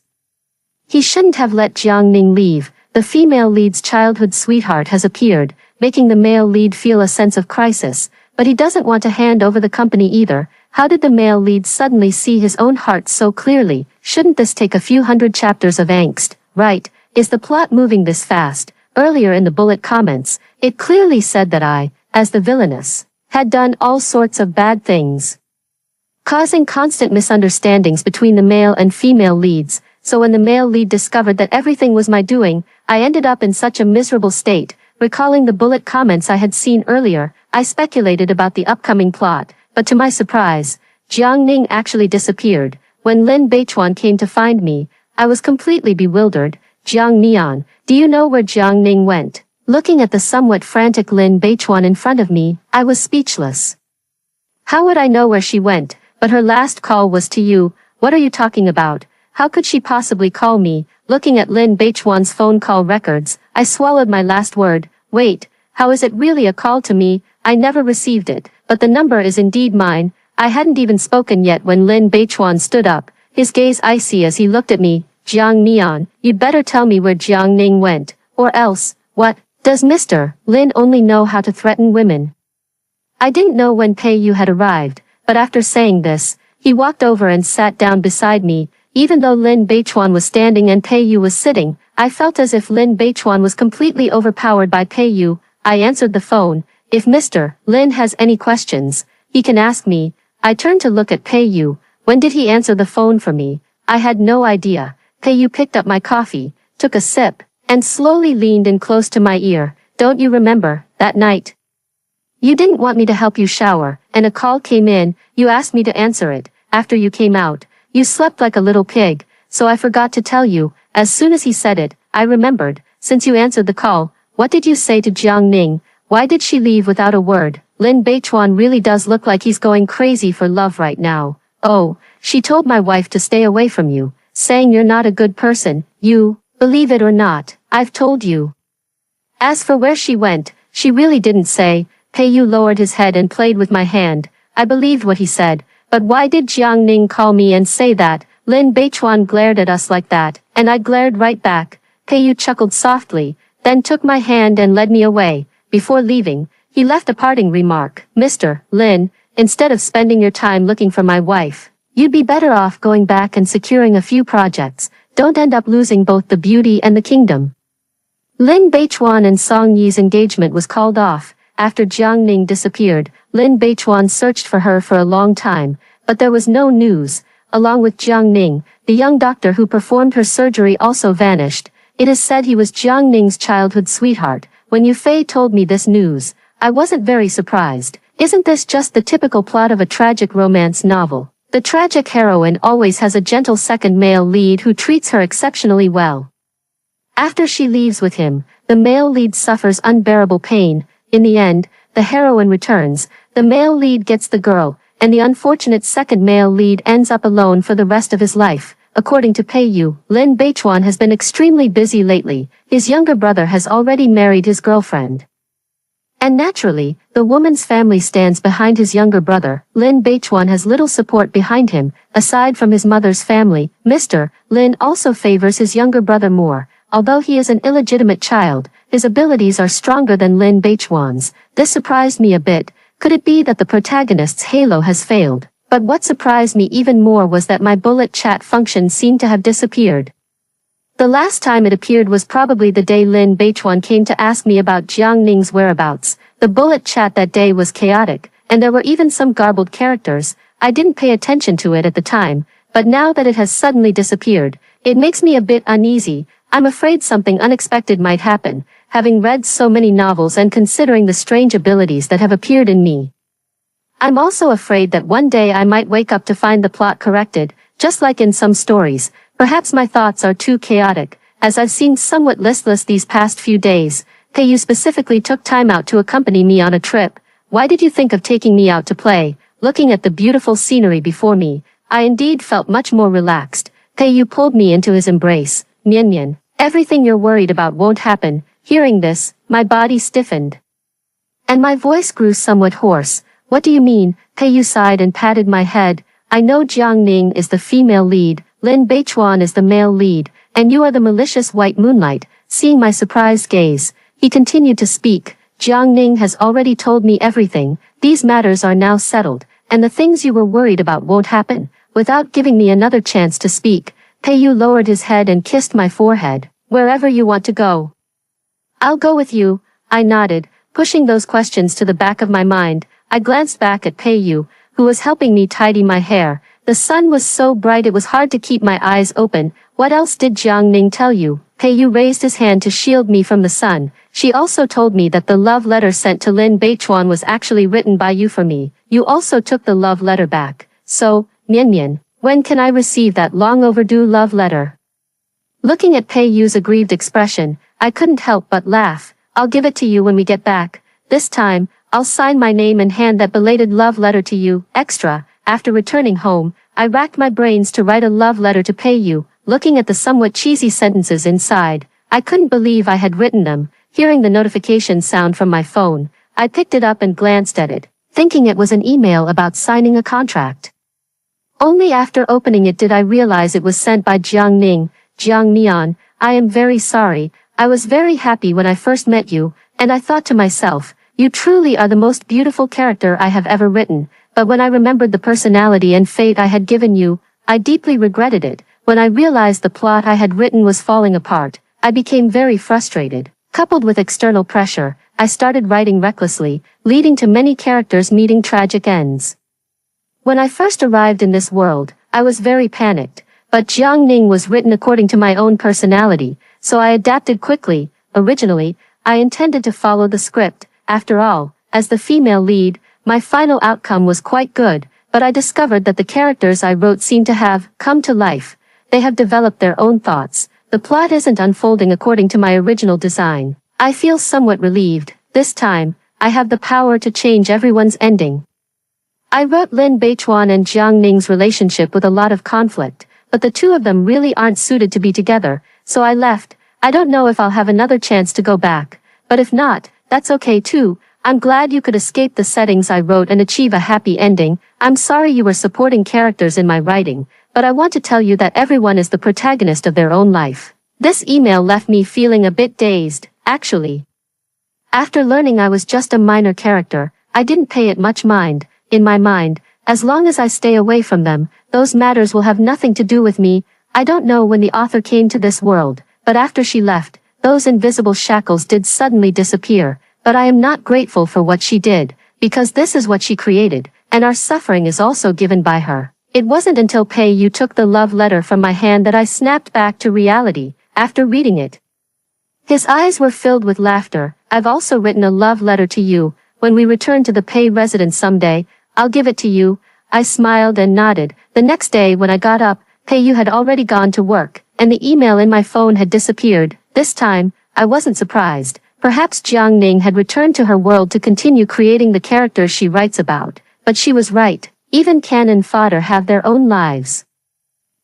he shouldn't have let Jiang Ning leave. The female lead's childhood sweetheart has appeared, making the male lead feel a sense of crisis, but he doesn't want to hand over the company either. How did the male lead suddenly see his own heart so clearly? Shouldn't this take a few hundred chapters of angst? Right, is the plot moving this fast? Earlier in the bullet comments, it clearly said that I, as the villainess, had done all sorts of bad things, causing constant misunderstandings between the male and female leads. So when the male lead discovered that everything was my doing, I ended up in such a miserable state. Recalling the bullet comments I had seen earlier, I speculated about the upcoming plot, but to my surprise, Jiang Ning actually disappeared. When Lin Beichuan came to find me, I was completely bewildered. "Jiang Nian, do you know where Jiang Ning went?" Looking at the somewhat frantic Lin Beichuan in front of me, I was speechless. How would I know where she went? But her last call was to you. What are you talking about? How could she possibly call me? Looking at Lin Beichuan's phone call records, I swallowed my last word. Wait, how is it really a call to me? I never received it, but the number is indeed mine. I hadn't even spoken yet when Lin Beichuan stood up, his gaze icy as he looked at me. "Jiang Nian, you'd better tell me where Jiang Ning went, or else, what, does Mr. Lin only know how to threaten women?" I didn't know when Pei-yu had arrived, but after saying this, he walked over and sat down beside me. Even though Lin Beichuan was standing and Pei-yu was sitting, I felt as if Lin Beichuan was completely overpowered by Pei-yu. I answered the phone. If Mr. Lin has any questions, he can ask me. I turned to look at Pei-yu. When did he answer the phone for me? I had no idea. Pei-yu picked up my coffee, took a sip, and slowly leaned in close to my ear. "Don't you remember, that night? You didn't want me to help you shower, and a call came in, you asked me to answer it. After you came out, you slept like a little pig, so I forgot to tell you." As soon as he said it, I remembered. "Since you answered the call, what did you say to Jiang Ning? Why did she leave without a word?" Lin Beichuan really does look like he's going crazy for love right now. "Oh, she told my wife to stay away from you, saying you're not a good person. You, believe it or not, I've told you." As for where she went, she really didn't say. Pei-yu lowered his head and played with my hand. I believed what he said. But why did Jiang Ning call me and say that? Lin Beichuan glared at us like that, and I glared right back. Pei-yu chuckled softly, then took my hand and led me away. Before leaving, he left a parting remark. "Mr. Lin, instead of spending your time looking for my wife, you'd be better off going back and securing a few projects. Don't end up losing both the beauty and the kingdom." Lin Beichuan and Song Yi's engagement was called off. After Jiang Ning disappeared, Lin Beichuan searched for her for a long time, but there was no news. Along with Jiang Ning, the young doctor who performed her surgery also vanished. It is said he was Jiang Ning's childhood sweetheart. When Yu Fei told me this news, I wasn't very surprised. Isn't this just the typical plot of a tragic romance novel? The tragic heroine always has a gentle second male lead who treats her exceptionally well. After she leaves with him, the male lead suffers unbearable pain. In the end, the heroine returns, the male lead gets the girl, and the unfortunate second male lead ends up alone for the rest of his life. According to Peiyu, Lin Beichuan has been extremely busy lately. His younger brother has already married his girlfriend. And naturally, the woman's family stands behind his younger brother. Lin Beichuan has little support behind him, aside from his mother's family. Mr. Lin also favors his younger brother more. Although he is an illegitimate child, his abilities are stronger than Lin Beichuan's. This surprised me a bit. Could it be that the protagonist's halo has failed? But what surprised me even more was that my bullet chat function seemed to have disappeared. The last time it appeared was probably the day Lin Beichuan came to ask me about Jiang Ning's whereabouts. The bullet chat that day was chaotic, and there were even some garbled characters. I didn't pay attention to it at the time, but now that it has suddenly disappeared, it makes me a bit uneasy. I'm afraid something unexpected might happen, having read so many novels and considering the strange abilities that have appeared in me. I'm also afraid that one day I might wake up to find the plot corrected, just like in some stories. Perhaps my thoughts are too chaotic, as I've seemed somewhat listless these past few days. Peiyu specifically took time out to accompany me on a trip. Why did you think of taking me out to play? Looking at the beautiful scenery before me, I indeed felt much more relaxed. Peiyu pulled me into his embrace. Mian, everything you're worried about won't happen. Hearing this, my body stiffened, and my voice grew somewhat hoarse. What do you mean? Peiyu sighed and patted my head. I know Jiang Ning is the female lead, Lin Beichuan is the male lead, and you are the malicious white moonlight. Seeing my surprised gaze, he continued to speak. Jiang Ning has already told me everything. These matters are now settled, and the things you were worried about won't happen. Without giving me another chance to speak, Peiyu lowered his head and kissed my forehead. Wherever you want to go, I'll go with you. I nodded, pushing those questions to the back of my mind. I glanced back at Peiyu, who was helping me tidy my hair. The sun was so bright it was hard to keep my eyes open. What else did Jiang Ning tell you? Peiyu raised his hand to shield me from the sun. She also told me that the love letter sent to Lin Beichuan was actually written by you for me. You also took the love letter back. So, Mian, when can I receive that long overdue love letter? Looking at Peiyu's aggrieved expression, I couldn't help but laugh. I'll give it to you when we get back. This time, I'll sign my name and hand that belated love letter to you. Extra. After returning home, I racked my brains to write a love letter to Peiyu. Looking at the somewhat cheesy sentences inside, I couldn't believe I had written them. Hearing the notification sound from my phone, I picked it up and glanced at it, thinking it was an email about signing a contract. Only after opening it did I realize it was sent by Jiang Ning. Jiang Mian, I am very sorry. I was very happy when I first met you, and I thought to myself, you truly are the most beautiful character I have ever written. But when I remembered the personality and fate I had given you, I deeply regretted it. When I realized the plot I had written was falling apart, I became very frustrated. Coupled with external pressure, I started writing recklessly, leading to many characters meeting tragic ends. When I first arrived in this world, I was very panicked, but Jiang Ning was written according to my own personality, so I adapted quickly. Originally, I intended to follow the script. After all, as the female lead, my final outcome was quite good, but I discovered that the characters I wrote seem to have come to life. They have developed their own thoughts. The plot isn't unfolding according to my original design. I feel somewhat relieved. This time, I have the power to change everyone's ending. I wrote Lin Beichuan and Jiang Ning's relationship with a lot of conflict, but the two of them really aren't suited to be together, so I left. I don't know if I'll have another chance to go back, but if not, that's okay too. I'm glad you could escape the settings I wrote and achieve a happy ending. I'm sorry you were supporting characters in my writing, but I want to tell you that everyone is the protagonist of their own life. This email left me feeling a bit dazed, actually. After learning I was just a minor character, I didn't pay it much mind. In my mind, as long as I stay away from them, those matters will have nothing to do with me. I don't know when the author came to this world, but after she left, those invisible shackles did suddenly disappear. But I am not grateful for what she did, because this is what she created, and our suffering is also given by her. It wasn't until Peiyu took the love letter from my hand that I snapped back to reality, after reading it. His eyes were filled with laughter. I've also written a love letter to you. when we return to the Pei residence someday, I'll give it to you. I smiled and nodded. The next day when I got up, Pei had already gone to work, and the email in my phone had disappeared. This time, I wasn't surprised. Perhaps Jiang Ning had returned to her world to continue creating the characters she writes about. But she was right. Even canon fodder have their own lives.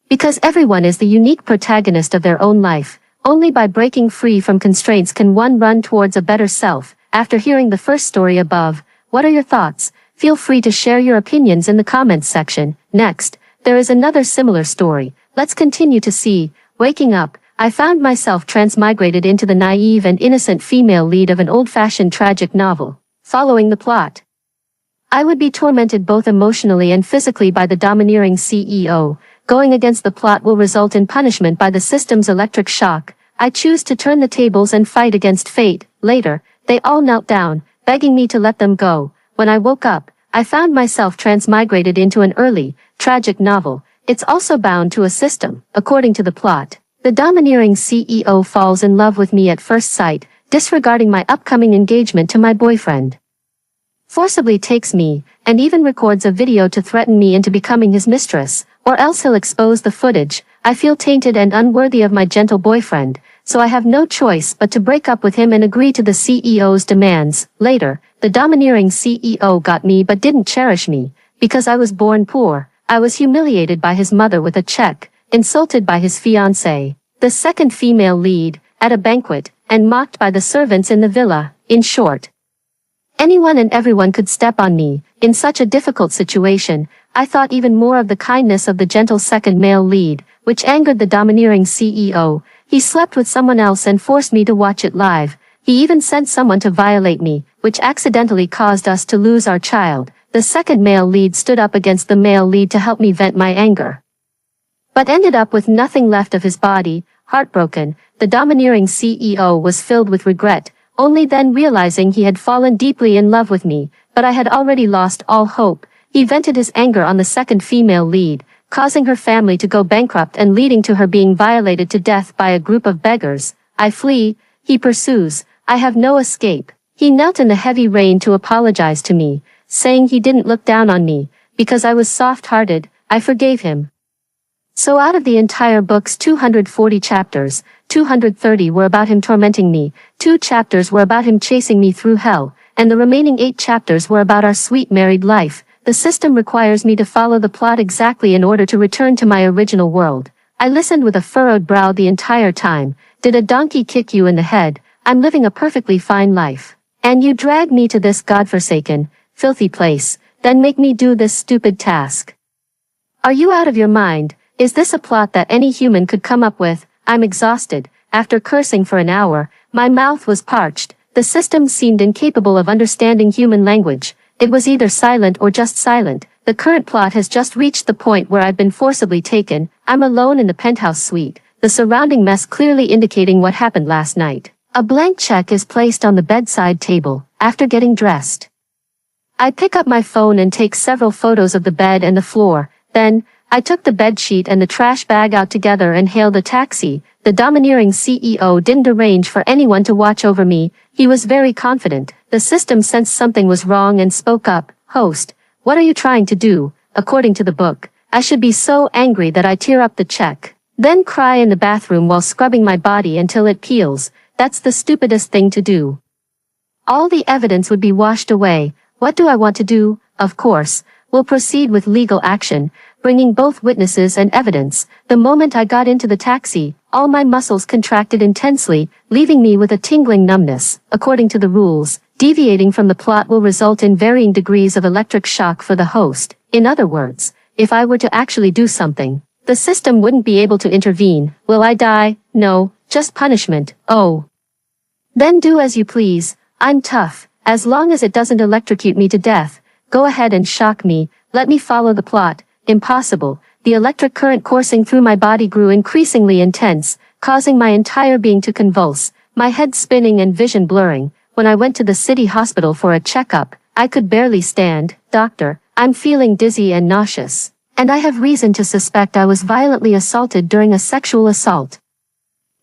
Because everyone is the unique protagonist of their own life. Only by breaking free from constraints can one run towards a better self. After hearing the first story above, what are your thoughts? Feel free to share your opinions in the comments section. Next, there is another similar story. Let's continue to see. Waking up, I found myself transmigrated into the naive and innocent female lead of an old-fashioned tragic novel. Following the plot, I would be tormented both emotionally and physically by the domineering CEO. Going against the plot will result in punishment by the system's electric shock. I choose to turn the tables and fight against fate. Later, they all knelt down, begging me to let them go. When I woke up, I found myself transmigrated into an early, tragic novel. It's also bound to a system, according to the plot. The domineering CEO falls in love with me at first sight, disregarding my upcoming engagement to my boyfriend. Forcibly takes me, and even records a video to threaten me into becoming his mistress, or else he'll expose the footage. I feel tainted and unworthy of my gentle boyfriend, so I have no choice but to break up with him and agree to the CEO's demands. Later, the domineering CEO got me but didn't cherish me, because I was born poor. I was humiliated by his mother with a check, insulted by his fiancée, the second female lead, at a banquet, and mocked by the servants in the villa. In short, anyone and everyone could step on me. In such a difficult situation, I thought even more of the kindness of the gentle second male lead, which angered the domineering CEO. He slept with someone else and forced me to watch it live. He even sent someone to violate me, which accidentally caused us to lose our child. The second male lead stood up against the male lead to help me vent my anger, but ended up with nothing left of his body. Heartbroken, the domineering CEO was filled with regret, only then realizing he had fallen deeply in love with me, but I had already lost all hope. He vented his anger on the second female lead, causing her family to go bankrupt and leading to her being violated to death by a group of beggars. I flee, he pursues, I have no escape. He knelt in the heavy rain to apologize to me, saying he didn't look down on me, because I was soft-hearted. I forgave him. So out of the entire book's 240 chapters, 230 were about him tormenting me, 2 chapters were about him chasing me through hell, and the remaining 8 chapters were about our sweet married life. The system requires me to follow the plot exactly in order to return to my original world. I listened with a furrowed brow the entire time. Did a donkey kick you in the head? I'm living a perfectly fine life. And you drag me to this godforsaken, filthy place, then make me do this stupid task. Are you out of your mind? Is this a plot that any human could come up with? I'm exhausted. After cursing for an hour, my mouth was parched. The system seemed incapable of understanding human language. It was either silent or just silent. The current plot has just reached the point where I've been forcibly taken. I'm alone in the penthouse suite, the surrounding mess clearly indicating what happened last night. A blank check is placed on the bedside table. After getting dressed, I pick up my phone and take several photos of the bed and the floor. Then, I took the bedsheet and the trash bag out together and hailed a taxi. The domineering CEO didn't arrange for anyone to watch over me. He was very confident. The system sensed something was wrong and spoke up. Host, what are you trying to do? According to the book, I should be so angry that I tear up the check, then cry in the bathroom while scrubbing my body until it peels. That's the stupidest thing to do. All the evidence would be washed away. What do I want to do? Of course, we'll proceed with legal action, bringing both witnesses and evidence. The moment I got into the taxi, all my muscles contracted intensely, leaving me with a tingling numbness. According to the rules, deviating from the plot will result in varying degrees of electric shock for the host. In other words, if I were to actually do something, the system wouldn't be able to intervene. Will I die? No, just punishment. Oh. Then do as you please. I'm tough. As long as it doesn't electrocute me to death, go ahead and shock me. Let me follow the plot. Impossible. The electric current coursing through my body grew increasingly intense, causing my entire being to convulse, my head spinning and vision blurring. When I went to the city hospital for a checkup, I could barely stand. Doctor, I'm feeling dizzy and nauseous, and I have reason to suspect I was violently assaulted during a sexual assault.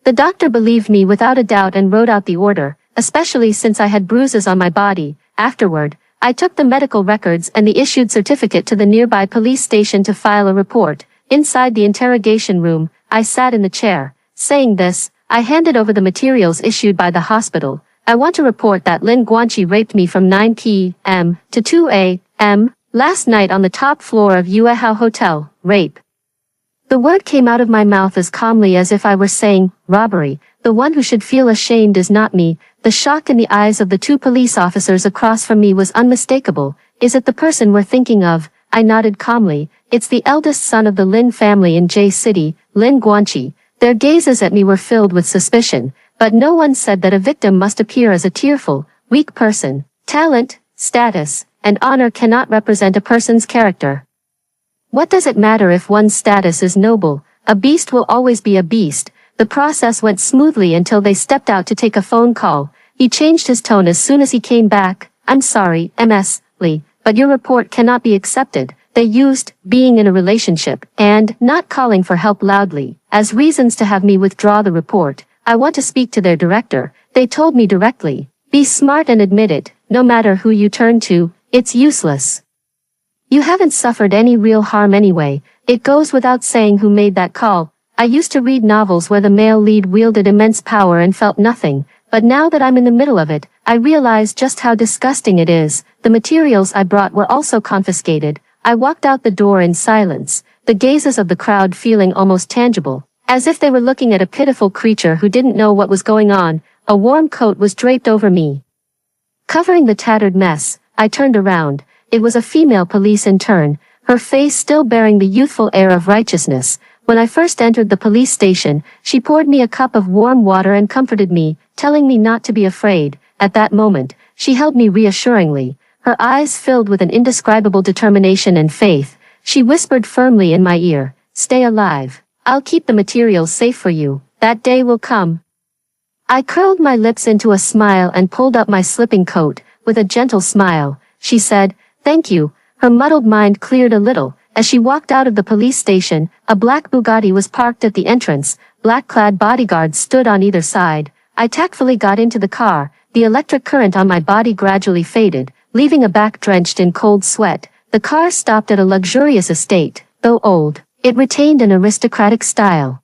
The doctor believed me without a doubt and wrote out the order, especially since I had bruises on my body. Afterward, I took the medical records and the issued certificate to the nearby police station to file a report. Inside the interrogation room, I sat in the chair. Saying this, I handed over the materials issued by the hospital. I want to report that Lin Guanqi raped me from 9 p.m. to 2 a.m. last night on the top floor of Yuehao Hotel. Rape. The word came out of my mouth as calmly as if I were saying, robbery. The one who should feel ashamed is not me. The shock in the eyes of the two police officers across from me was unmistakable. Is it the person we're thinking of? I nodded calmly. It's the eldest son of the Lin family in J City, Lin Guanqi. Their gazes at me were filled with suspicion, but no one said that a victim must appear as a tearful, weak person. Talent, status, and honor cannot represent a person's character. What does it matter if one's status is noble? A beast will always be a beast. The process went smoothly until they stepped out to take a phone call. He changed his tone as soon as he came back. I'm sorry, Ms. Lee, but your report cannot be accepted. They used being in a relationship and not calling for help loudly as reasons to have me withdraw the report. I want to speak to their director. They told me directly. Be smart and admit it. No matter who you turn to, it's useless. You haven't suffered any real harm anyway. It goes without saying who made that call. I used to read novels where the male lead wielded immense power and felt nothing, but now that I'm in the middle of it, I realize just how disgusting it is. The materials I brought were also confiscated. I walked out the door in silence, the gazes of the crowd feeling almost tangible, as if they were looking at a pitiful creature who didn't know what was going on. A warm coat was draped over me. Covering the tattered mess, I turned around. It was a female police intern, her face still bearing the youthful air of righteousness. When I first entered the police station, she poured me a cup of warm water and comforted me, telling me not to be afraid. At that moment, she held me reassuringly, her eyes filled with an indescribable determination and faith. She whispered firmly in my ear, "Stay alive. I'll keep the materials safe for you. That day will come." I curled my lips into a smile and pulled up my slipping coat. With a gentle smile, she said, "Thank you." Her muddled mind cleared a little. As she walked out of the police station, a black Bugatti was parked at the entrance. Black-clad bodyguards stood on either side. I tactfully got into the car. The electric current on my body gradually faded, leaving a back drenched in cold sweat. The car stopped at a luxurious estate. Though old, it retained an aristocratic style.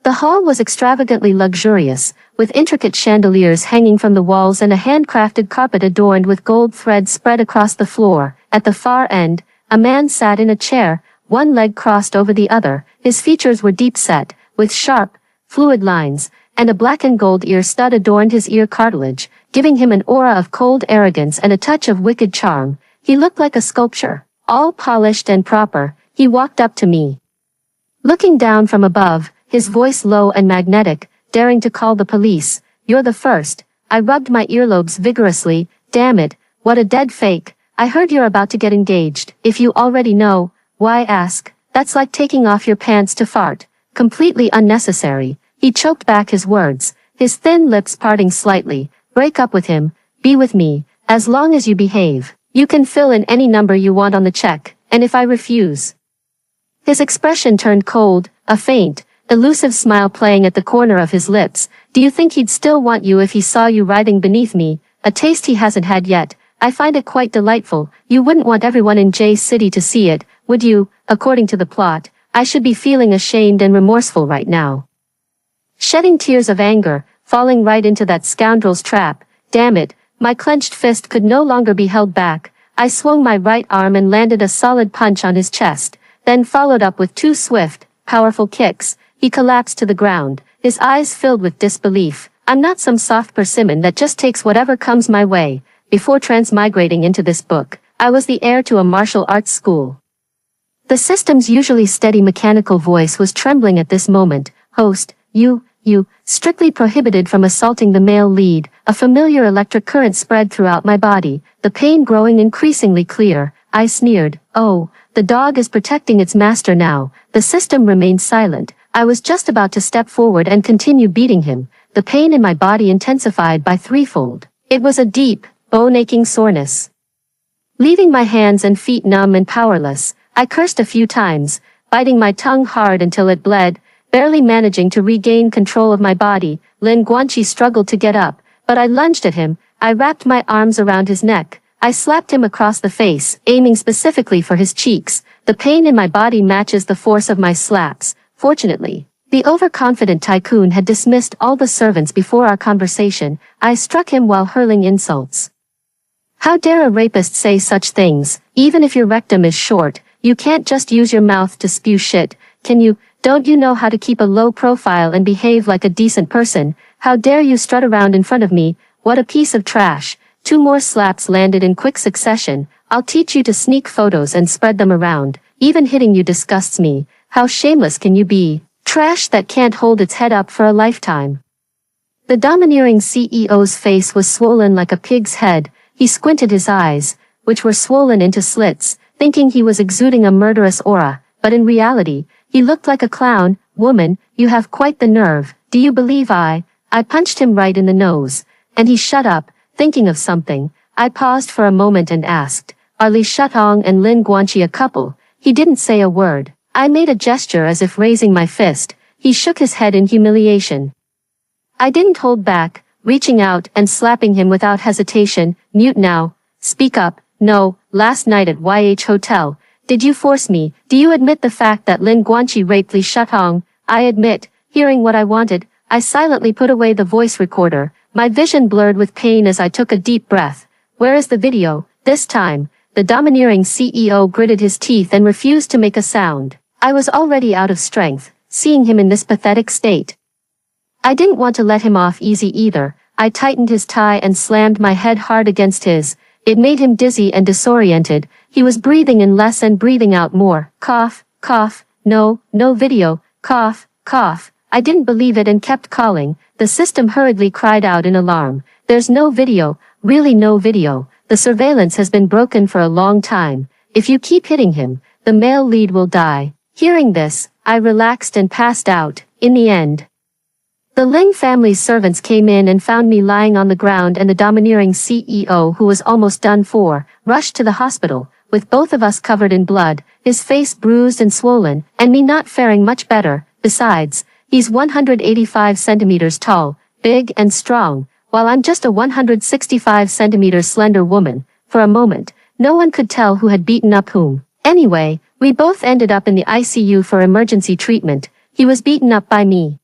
The hall was extravagantly luxurious, with intricate chandeliers hanging from the walls and a handcrafted carpet adorned with gold thread spread across the floor. At the far end, a man sat in a chair, one leg crossed over the other. His features were deep-set, with sharp, fluid lines, and a black and gold ear stud adorned his ear cartilage, giving him an aura of cold arrogance and a touch of wicked charm. He looked like a sculpture, all polished and proper. He walked up to me. Looking down from above, his voice low and magnetic, daring to call the police. "You're the first." I rubbed my earlobes vigorously. Damn it, what a dead fake. "I heard you're about to get engaged. If you already know, why ask? That's like taking off your pants to fart. Completely unnecessary." He choked back his words, his thin lips parting slightly. "Break up with him. Be with me. As long as you behave. You can fill in any number you want on the check, and if I refuse." His expression turned cold, a faint, elusive smile playing at the corner of his lips. "Do you think he'd still want you if he saw you writhing beneath me? A taste he hasn't had yet. I find it quite delightful. You wouldn't want everyone in J City to see it, would you? According to the plot, I should be feeling ashamed and remorseful right now. Shedding tears of anger, falling right into that scoundrel's trap. Damn it, my clenched fist could no longer be held back. I swung my right arm and landed a solid punch on his chest, then followed up with two swift, powerful kicks. He collapsed to the ground, his eyes filled with disbelief. I'm not some soft persimmon that just takes whatever comes my way. Before transmigrating into this book, I was the heir to a martial arts school. The system's usually steady mechanical voice was trembling at this moment. "Host, you, strictly prohibited from assaulting the male lead." A familiar electric current spread throughout my body, the pain growing increasingly clear. I sneered. "Oh, the dog is protecting its master now." The system remained silent. I was just about to step forward and continue beating him. The pain in my body intensified by threefold. It was a deep, bone-aching soreness. Leaving my hands and feet numb and powerless, I cursed a few times, biting my tongue hard until it bled, barely managing to regain control of my body. Lin Guanqi struggled to get up, but I lunged at him. I wrapped my arms around his neck. I slapped him across the face, aiming specifically for his cheeks. The pain in my body matches the force of my slaps. Fortunately, the overconfident tycoon had dismissed all the servants before our conversation. I struck him while hurling insults. How dare a rapist say such things? Even if your rectum is short, you can't just use your mouth to spew shit, can you? Don't you know how to keep a low profile and behave like a decent person? How dare you strut around in front of me? What a piece of trash. 2 more slaps landed in quick succession. I'll teach you to sneak photos and spread them around. Even hitting you disgusts me. How shameless can you be? Trash that can't hold its head up for a lifetime. The domineering CEO's face was swollen like a pig's head. He squinted his eyes, which were swollen into slits, thinking he was exuding a murderous aura, but in reality, he looked like a clown. Woman, you have quite the nerve. Do you believe I punched him right in the nose, and he shut up, thinking of something. I paused for a moment and asked, are Li Shutong and Lin Guanqi a couple? He didn't say a word. I made a gesture as if raising my fist. He shook his head in humiliation. I didn't hold back, reaching out and slapping him without hesitation. Mute now. Speak up. No, last night at YH Hotel. Did you force me? Do you admit the fact that Lin Guanqi raped Li Shutong? I admit. Hearing what I wanted, I silently put away the voice recorder. My vision blurred with pain as I took a deep breath. Where is the video? This time, the domineering CEO gritted his teeth and refused to make a sound. I was already out of strength, seeing him in this pathetic state. I didn't want to let him off easy either. I tightened his tie and slammed my head hard against his. It made him dizzy and disoriented. He was breathing in less and breathing out more. Cough, cough, no video, cough, cough. I didn't believe it and kept calling. The system hurriedly cried out in alarm. There's no video, really no video. The surveillance has been broken for a long time. If you keep hitting him, the male lead will die. Hearing this, I relaxed and passed out. In the end, the Ling family's servants came in and found me lying on the ground, and the domineering CEO, who was almost done for, rushed to the hospital, with both of us covered in blood, his face bruised and swollen, and me not faring much better. Besides, he's 185 centimeters tall, big and strong, while I'm just a 165 centimeters slender woman. For a moment, no one could tell who had beaten up whom. Anyway, we both ended up in the ICU for emergency treatment. He was beaten up by me.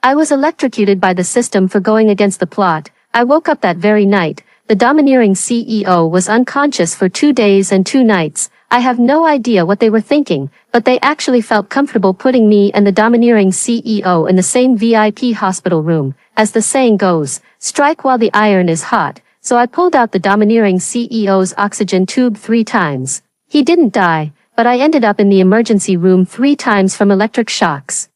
I was electrocuted by the system for going against the plot. I woke up that very night. The domineering CEO was unconscious for 2 days and 2 nights. I have no idea what they were thinking, but they actually felt comfortable putting me and the domineering CEO in the same VIP hospital room. As the saying goes, strike while the iron is hot. So I pulled out the domineering CEO's oxygen tube 3 times. He didn't die, but I ended up in the emergency room 3 times from electric shocks.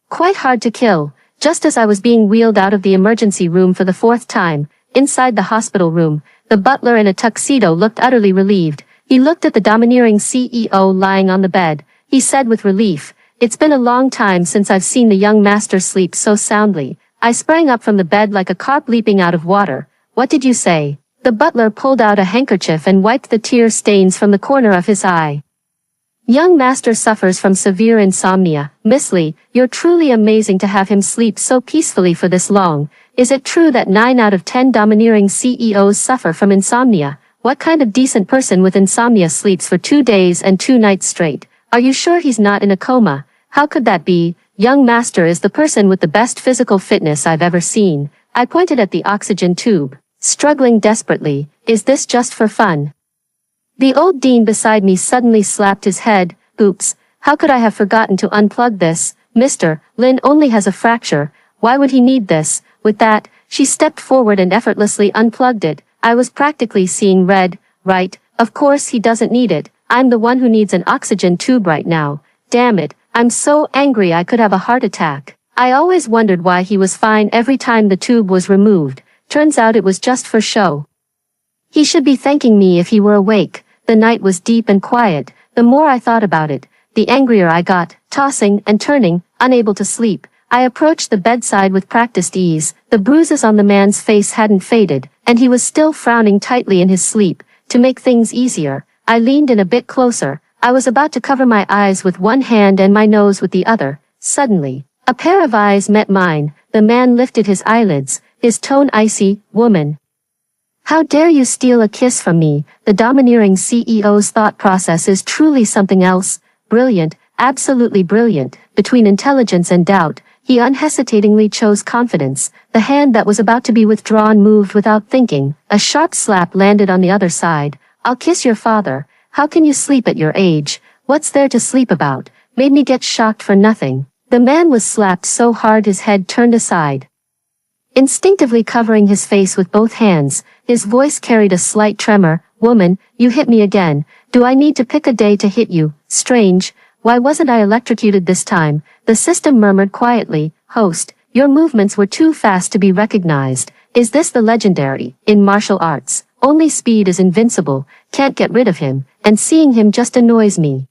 Quite hard to kill. Just as I was being wheeled out of the emergency room for the 4th time, inside the hospital room, the butler in a tuxedo looked utterly relieved. He looked at the domineering CEO lying on the bed. He said with relief, "It's been a long time since I've seen the young master sleep so soundly." I sprang up from the bed like a carp leaping out of water. "What did you say?" The butler pulled out a handkerchief and wiped the tear stains from the corner of his eye. "Young master suffers from severe insomnia. Miss Lee, you're truly amazing to have him sleep so peacefully for this long. Is it true that 9 out of 10 domineering CEOs suffer from insomnia? What kind of decent person with insomnia sleeps for 2 days and 2 nights straight? Are you sure he's not in a coma? How could that be? Young master is the person with the best physical fitness I've ever seen." I pointed at the oxygen tube, struggling desperately. "Is this just for fun?" The old dean beside me suddenly slapped his head. "Oops, how could I have forgotten to unplug this? Mr. Lin only has a fracture. Why would he need this?" With that, she stepped forward and effortlessly unplugged it. I was practically seeing red. Right, of course he doesn't need it. I'm the one who needs an oxygen tube right now. Damn it, I'm so angry I could have a heart attack. I always wondered why he was fine every time the tube was removed. Turns out it was just for show. He should be thanking me if he were awake. The night was deep and quiet. The more I thought about it, the angrier I got, tossing and turning, unable to sleep. I approached the bedside with practiced ease. The bruises on the man's face hadn't faded, and he was still frowning tightly in his sleep. To make things easier, I leaned in a bit closer. I was about to cover my eyes with one hand and my nose with the other. Suddenly, a pair of eyes met mine. The man lifted his eyelids, his tone icy. "Woman, How dare you steal a kiss from me? The domineering CEO's thought process is truly something else. Brilliant, absolutely brilliant. Between intelligence and doubt, he unhesitatingly chose confidence. The hand that was about to be withdrawn moved without thinking. A sharp slap landed on the other side. I'll kiss your father. How can you sleep at your age? What's there to sleep about? Made me get shocked for nothing. The man was slapped so hard his head turned aside. Instinctively covering his face with both hands, his voice carried a slight tremor. Woman, you hit me again. Do I need to pick a day to hit you? Strange. Why wasn't I electrocuted this time? The system murmured quietly. Host, your movements were too fast to be recognized. Is this the legendary? In martial arts, only speed is invincible. Can't get rid of him, and seeing him just annoys me.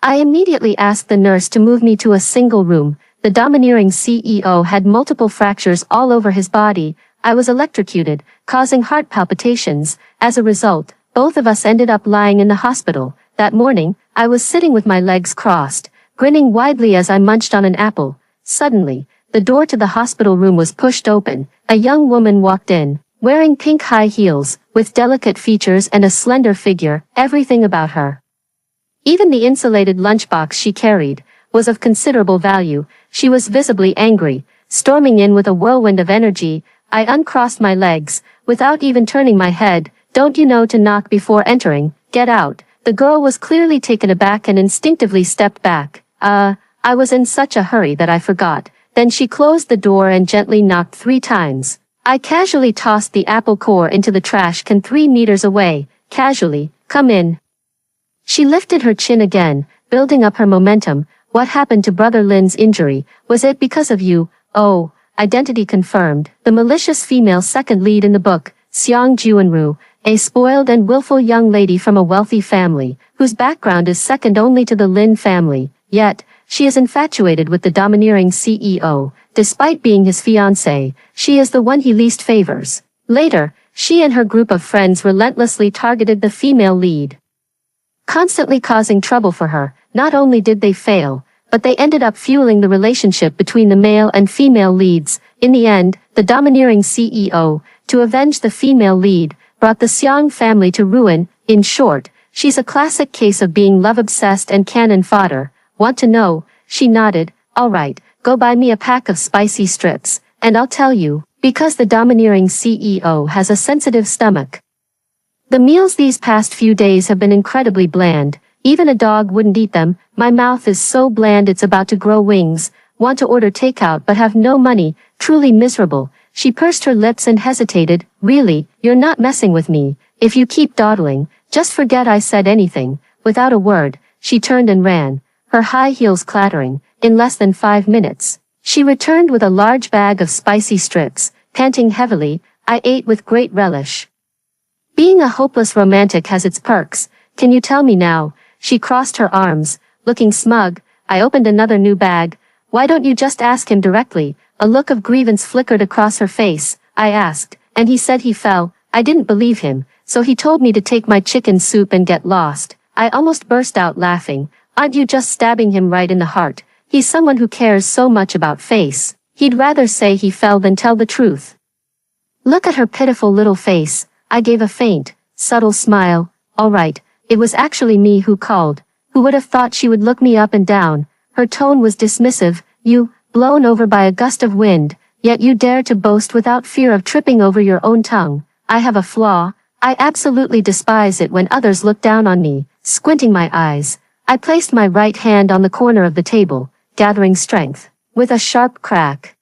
I immediately asked the nurse to move me to a single room. The domineering CEO had multiple fractures all over his body. I was electrocuted, causing heart palpitations. As a result, both of us ended up lying in the hospital. That morning, I was sitting with my legs crossed, grinning widely as I munched on an apple. Suddenly, the door to the hospital room was pushed open. A young woman walked in, wearing pink high heels, with delicate features and a slender figure, everything about her. Even the insulated lunchbox she carried was of considerable value. She was visibly angry, storming in with a whirlwind of energy. I uncrossed my legs, without even turning my head. Don't you know to knock before entering? Get out. The girl was clearly taken aback and instinctively stepped back. I was in such a hurry that I forgot. Then she closed the door and gently knocked 3 times. I casually tossed the apple core into the trash can 3 meters away. Casually, come in. She lifted her chin again, building up her momentum. What happened to Brother Lin's injury? Was it because of you? Oh, identity confirmed. The malicious female second lead in the book, Seong Juanru, a spoiled and willful young lady from a wealthy family, whose background is second only to the Lin family. Yet, she is infatuated with the domineering CEO. Despite being his fiancée, she is the one he least favors. Later, she and her group of friends relentlessly targeted the female lead, constantly causing trouble for her. Not only did they fail, but they ended up fueling the relationship between the male and female leads. In the end, the domineering CEO, to avenge the female lead, brought the Seong family to ruin. In short, she's a classic case of being love-obsessed and cannon fodder. Want to know? She nodded. All right, go buy me a pack of spicy strips, and I'll tell you, because the domineering CEO has a sensitive stomach. The meals these past few days have been incredibly bland. Even a dog wouldn't eat them. My mouth is so bland it's about to grow wings. Want to order takeout but have no money. Truly miserable. She pursed her lips and hesitated. Really, you're not messing with me. If you keep dawdling, just forget I said anything. Without a word, she turned and ran, her high heels clattering. In less than 5 minutes, she returned with a large bag of spicy strips. Panting heavily, I ate with great relish. Being a hopeless romantic has its perks. Can you tell me now? She crossed her arms, looking smug. I opened another new bag. Why don't you just ask him directly? A look of grievance flickered across her face. I asked, and he said he fell. I didn't believe him, so he told me to take my chicken soup and get lost. I almost burst out laughing. Aren't you just stabbing him right in the heart? He's someone who cares so much about face. He'd rather say he fell than tell the truth. Look at her pitiful little face. I gave a faint, subtle smile. All right. It was actually me who called. Who would have thought she would look me up and down? Her tone was dismissive. You, blown over by a gust of wind, yet you dare to boast without fear of tripping over your own tongue. I have a flaw. I absolutely despise it when others look down on me. Squinting my eyes, I placed my right hand on the corner of the table, gathering strength. With a sharp crack,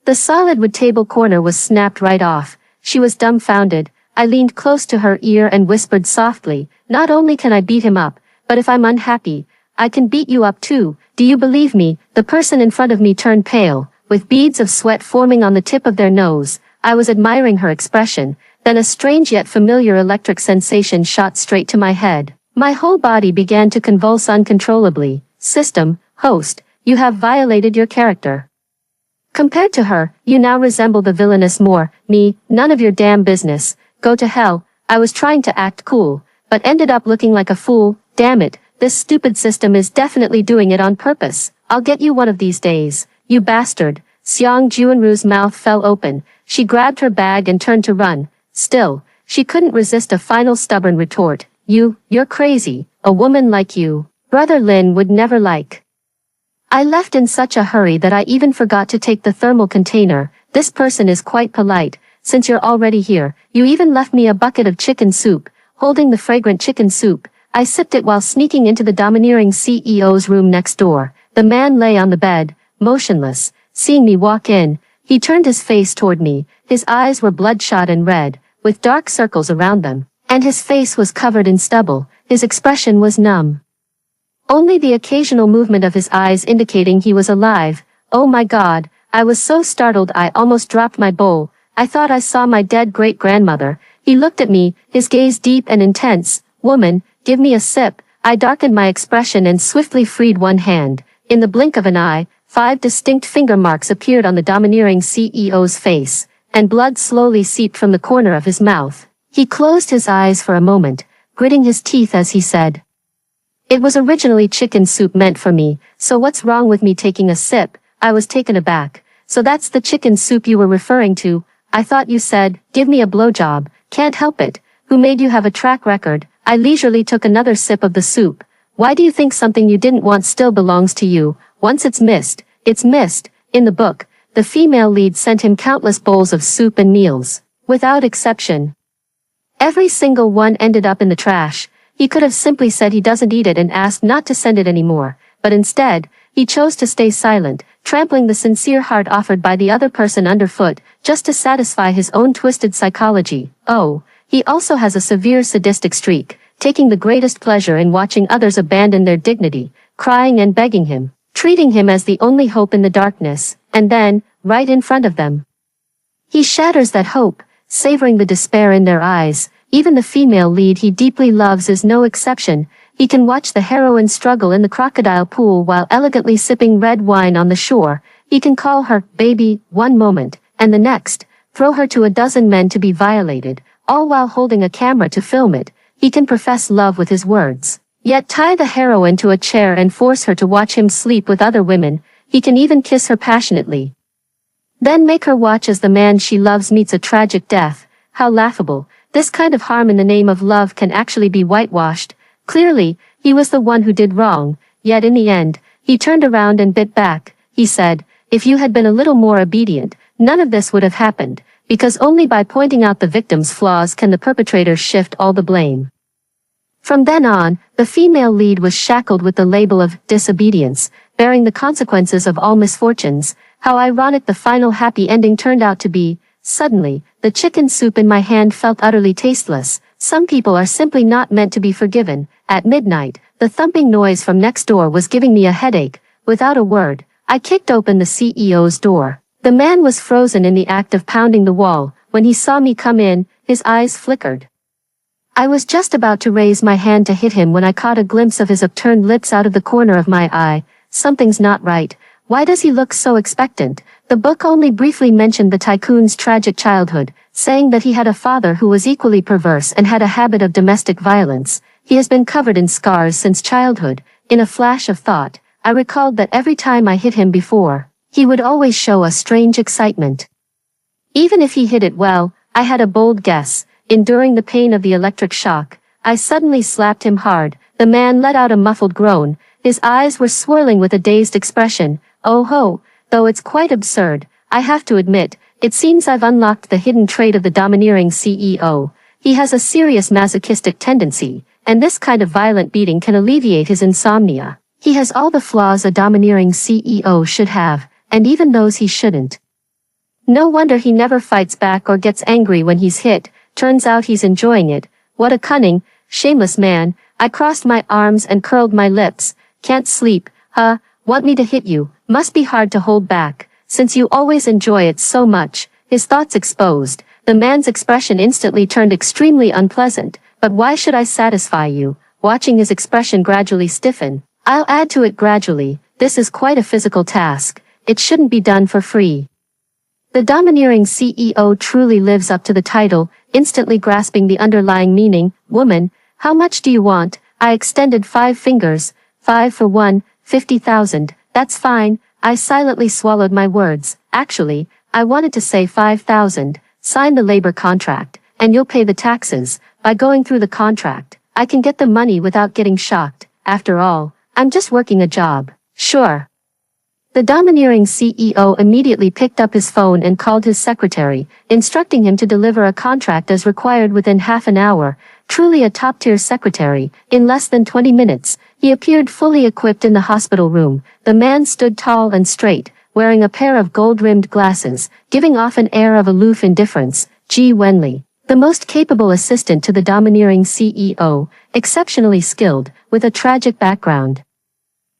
the solid wood table corner was snapped right off. She was dumbfounded. I leaned close to her ear and whispered softly, not only can I beat him up, but if I'm unhappy, I can beat you up too. Do you believe me? The person in front of me turned pale, with beads of sweat forming on the tip of their nose. I was admiring her expression, then a strange yet familiar electric sensation shot straight to my head. My whole body began to convulse uncontrollably. System, host, you have violated your character. Compared to her, you now resemble the villainous more. Me, none of your damn business. Go to hell. I was trying to act cool, but ended up looking like a fool. Damn it, this stupid system is definitely doing it on purpose. I'll get you one of these days, you bastard. Seong Juanru's mouth fell open. She grabbed her bag and turned to run. Still, she couldn't resist a final stubborn retort. You're crazy. A woman like you, Brother Lin would never like. I left in such a hurry that I even forgot to take the thermal container. This person is quite polite. Since you're already here, you even left me a bucket of chicken soup. Holding the fragrant chicken soup, I sipped it while sneaking into the domineering CEO's room next door. The man lay on the bed, motionless. Seeing me walk in, he turned his face toward me. His eyes were bloodshot and red, with dark circles around them, and his face was covered in stubble. His expression was numb. Only the occasional movement of his eyes indicating he was alive. Oh my God, I was so startled I almost dropped my bowl. I thought I saw my dead great-grandmother. He looked at me, his gaze deep and intense. Woman, give me a sip. I darkened my expression and swiftly freed one hand. In the blink of an eye, 5 distinct finger marks appeared on the domineering CEO's face, and blood slowly seeped from the corner of his mouth. He closed his eyes for a moment, gritting his teeth as he said, "It was originally chicken soup meant for me, so what's wrong with me taking a sip?" I was taken aback. "So that's the chicken soup you were referring to? I thought you said, give me a blowjob." "Can't help it. Who made you have a track record?" I leisurely took another sip of the soup. "Why do you think something you didn't want still belongs to you? Once it's missed, it's missed." In the book, the female lead sent him countless bowls of soup and meals, without exception. Every single one ended up in the trash. He could have simply said he doesn't eat it and asked not to send it anymore, but instead, he chose to stay silent, trampling the sincere heart offered by the other person underfoot, just to satisfy his own twisted psychology. Oh, he also has a severe sadistic streak, taking the greatest pleasure in watching others abandon their dignity, crying and begging him, treating him as the only hope in the darkness, and then, right in front of them, he shatters that hope, savoring the despair in their eyes. Even the female lead he deeply loves is no exception. He can watch the heroine struggle in the crocodile pool while elegantly sipping red wine on the shore. He can call her baby one moment, and the next, throw her to a dozen men to be violated, all while holding a camera to film it. He can profess love with his words, yet tie the heroine to a chair and force her to watch him sleep with other women. He can even kiss her passionately, then make her watch as the man she loves meets a tragic death. How laughable. This kind of harm in the name of love can actually be whitewashed. Clearly, he was the one who did wrong, yet in the end, he turned around and bit back. He said, "If you had been a little more obedient, none of this would have happened, because only by pointing out the victim's flaws can the perpetrator shift all the blame." From then on, the female lead was shackled with the label of disobedience, bearing the consequences of all misfortunes. How ironic the final happy ending turned out to be. Suddenly, the chicken soup in my hand felt utterly tasteless. Some people are simply not meant to be forgiven. At midnight, the thumping noise from next door was giving me a headache. Without a word, I kicked open the CEO's door. The man was frozen in the act of pounding the wall. When he saw me come in, his eyes flickered. I was just about to raise my hand to hit him when I caught a glimpse of his upturned lips out of the corner of my eye. Something's not right. Why does he look so expectant? The book only briefly mentioned the tycoon's tragic childhood, saying that he had a father who was equally perverse and had a habit of domestic violence. He has been covered in scars since childhood. In a flash of thought, I recalled that every time I hit him before, he would always show a strange excitement. Even if he hit it well, I had a bold guess. Enduring the pain of the electric shock, I suddenly slapped him hard. The man let out a muffled groan. His eyes were swirling with a dazed expression. Oh ho, though it's quite absurd, I have to admit, it seems I've unlocked the hidden trait of the domineering CEO. He has a serious masochistic tendency, and this kind of violent beating can alleviate his insomnia. He has all the flaws a domineering CEO should have, and even those he shouldn't. No wonder he never fights back or gets angry when he's hit. Turns out he's enjoying it. What a cunning, shameless man. I crossed my arms and curled my lips. Can't sleep, huh? Want me to hit you? Must be hard to hold back, since you always enjoy it so much. His thoughts exposed, the man's expression instantly turned extremely unpleasant. But why should I satisfy you? Watching his expression gradually stiffen, I'll add to it gradually. This is quite a physical task. It shouldn't be done for free. The domineering CEO truly lives up to the title, instantly grasping the underlying meaning. Woman, how much do you want? I extended 5 fingers. 5 for 1, 50,000. That's fine. I silently swallowed my words. Actually, I wanted to say 5,000. Sign the labor contract. and you'll pay the taxes. By going through the contract, I can get the money without getting shocked. After all, I'm just working a job. Sure. The domineering CEO immediately picked up his phone and called his secretary, instructing him to deliver a contract as required within half an hour. Truly a top-tier secretary. In less than 20 minutes, he appeared fully equipped in the hospital room. The man stood tall and straight, wearing a pair of gold-rimmed glasses, giving off an air of aloof indifference. G. Wenley, the most capable assistant to the domineering CEO, exceptionally skilled, with a tragic background.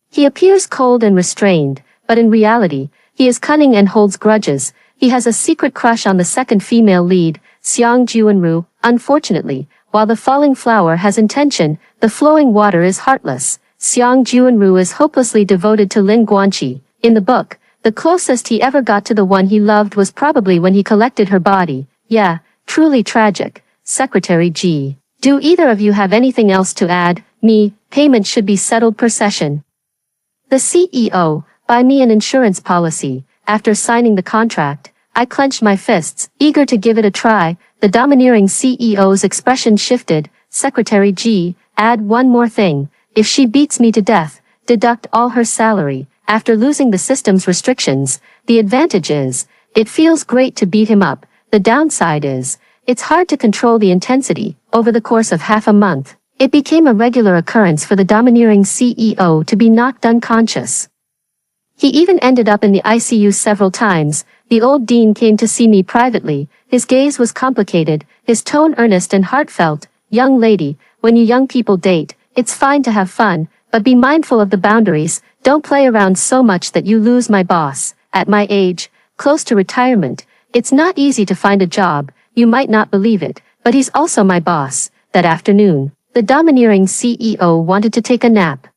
He appears cold and restrained, but in reality, he is cunning and holds grudges. He has a secret crush on the second female lead, Seong Ji-woo. Unfortunately, while the falling flower has intention, the flowing water is heartless. Seong Ji-woo is hopelessly devoted to Lin Guanqi. In the book, the closest he ever got to the one he loved was probably when he collected her body. Yeah, truly tragic. Secretary G. Do either of you have anything else to add? Me, payment should be settled per session. The CEO, buy me an insurance policy. After signing the contract, I clenched my fists, eager to give it a try. The domineering CEO's expression shifted. Secretary G, add one more thing. If she beats me to death, deduct all her salary. After losing the system's restrictions, the advantage is, it feels great to beat him up. The downside is, it's hard to control the intensity. Over the course of half a month, it became a regular occurrence for the domineering CEO to be knocked unconscious. He even ended up in the ICU several times. The old dean came to see me privately. His gaze was complicated, his tone earnest and heartfelt. Young lady, when you young people date, it's fine to have fun, but be mindful of the boundaries. Don't play around so much that you lose my boss. At my age, close to retirement, it's not easy to find a job. You might not believe it, but he's also my boss. That afternoon, the domineering CEO wanted to take a nap.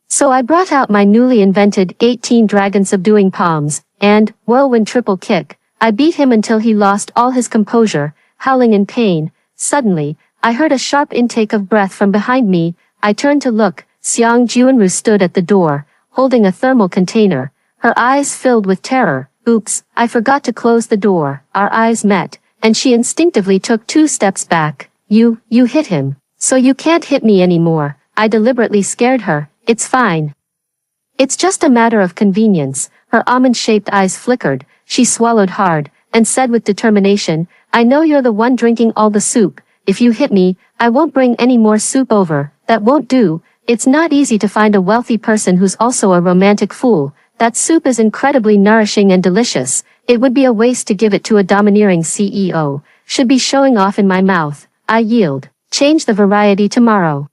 So I brought out my newly invented 18 dragon subduing palms, and, whirlwind triple kick, I beat him until he lost all his composure, howling in pain. Suddenly, I heard a sharp intake of breath from behind me. I turned to look. Seong Ji-woo stood at the door, holding a thermal container, her eyes filled with terror. Oops, I forgot to close the door. Our eyes met, and she instinctively took 2 steps back. You hit him, so you can't hit me anymore. I deliberately scared her. It's fine. It's just a matter of convenience. Her almond-shaped eyes flickered. She swallowed hard, and said with determination, I know you're the one drinking all the soup. If you hit me, I won't bring any more soup over. That won't do. It's not easy to find a wealthy person who's also a romantic fool. That soup is incredibly nourishing and delicious. It would be a waste to give it to a domineering CEO. Should be showing off in my mouth. I yield. Change the variety tomorrow.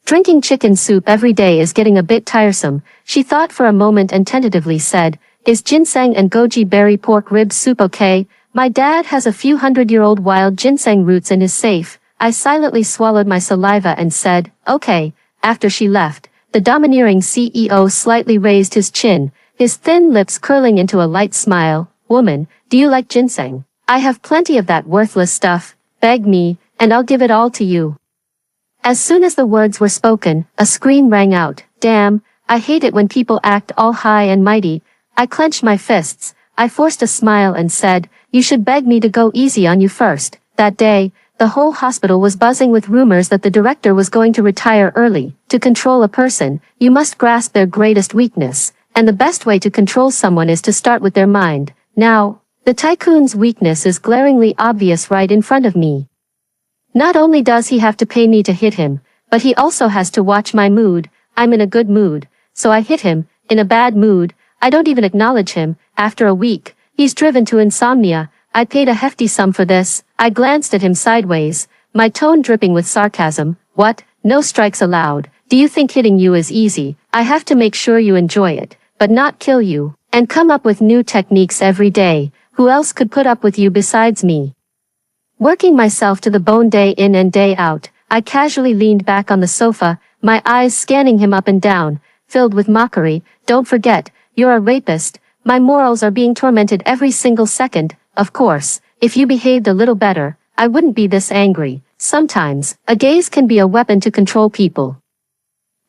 Drinking chicken soup every day is getting a bit tiresome. She thought for a moment and tentatively said, is ginseng and goji berry pork rib soup okay? My dad has a few 100-year-old wild ginseng roots in his safe. I silently swallowed my saliva and said, okay. After she left, the domineering CEO slightly raised his chin, his thin lips curling into a light smile. Woman, do you like ginseng? I have plenty of that worthless stuff. Beg me, and I'll give it all to you. As soon as the words were spoken, a scream rang out. Damn, I hate it when people act all high and mighty. I clenched my fists. I forced a smile and said, you should beg me to go easy on you first. That day, the whole hospital was buzzing with rumors that the director was going to retire early. To control a person, you must grasp their greatest weakness, and the best way to control someone is to start with their mind. Now, the tycoon's weakness is glaringly obvious right in front of me. Not only does he have to pay me to hit him, but he also has to watch my mood. I'm in a good mood, so I hit him. In a bad mood, I don't even acknowledge him. After a week, he's driven to insomnia. I paid a hefty sum for this. I glanced at him sideways, my tone dripping with sarcasm. What? No strikes allowed. Do you think hitting you is easy? I have to make sure you enjoy it, but not kill you, and come up with new techniques every day. Who else could put up with you besides me? Working myself to the bone day in and day out, I casually leaned back on the sofa, my eyes scanning him up and down, filled with mockery. Don't forget, you're a rapist. My morals are being tormented every single second. Of course, if you behaved a little better, I wouldn't be this angry. Sometimes, a gaze can be a weapon to control people.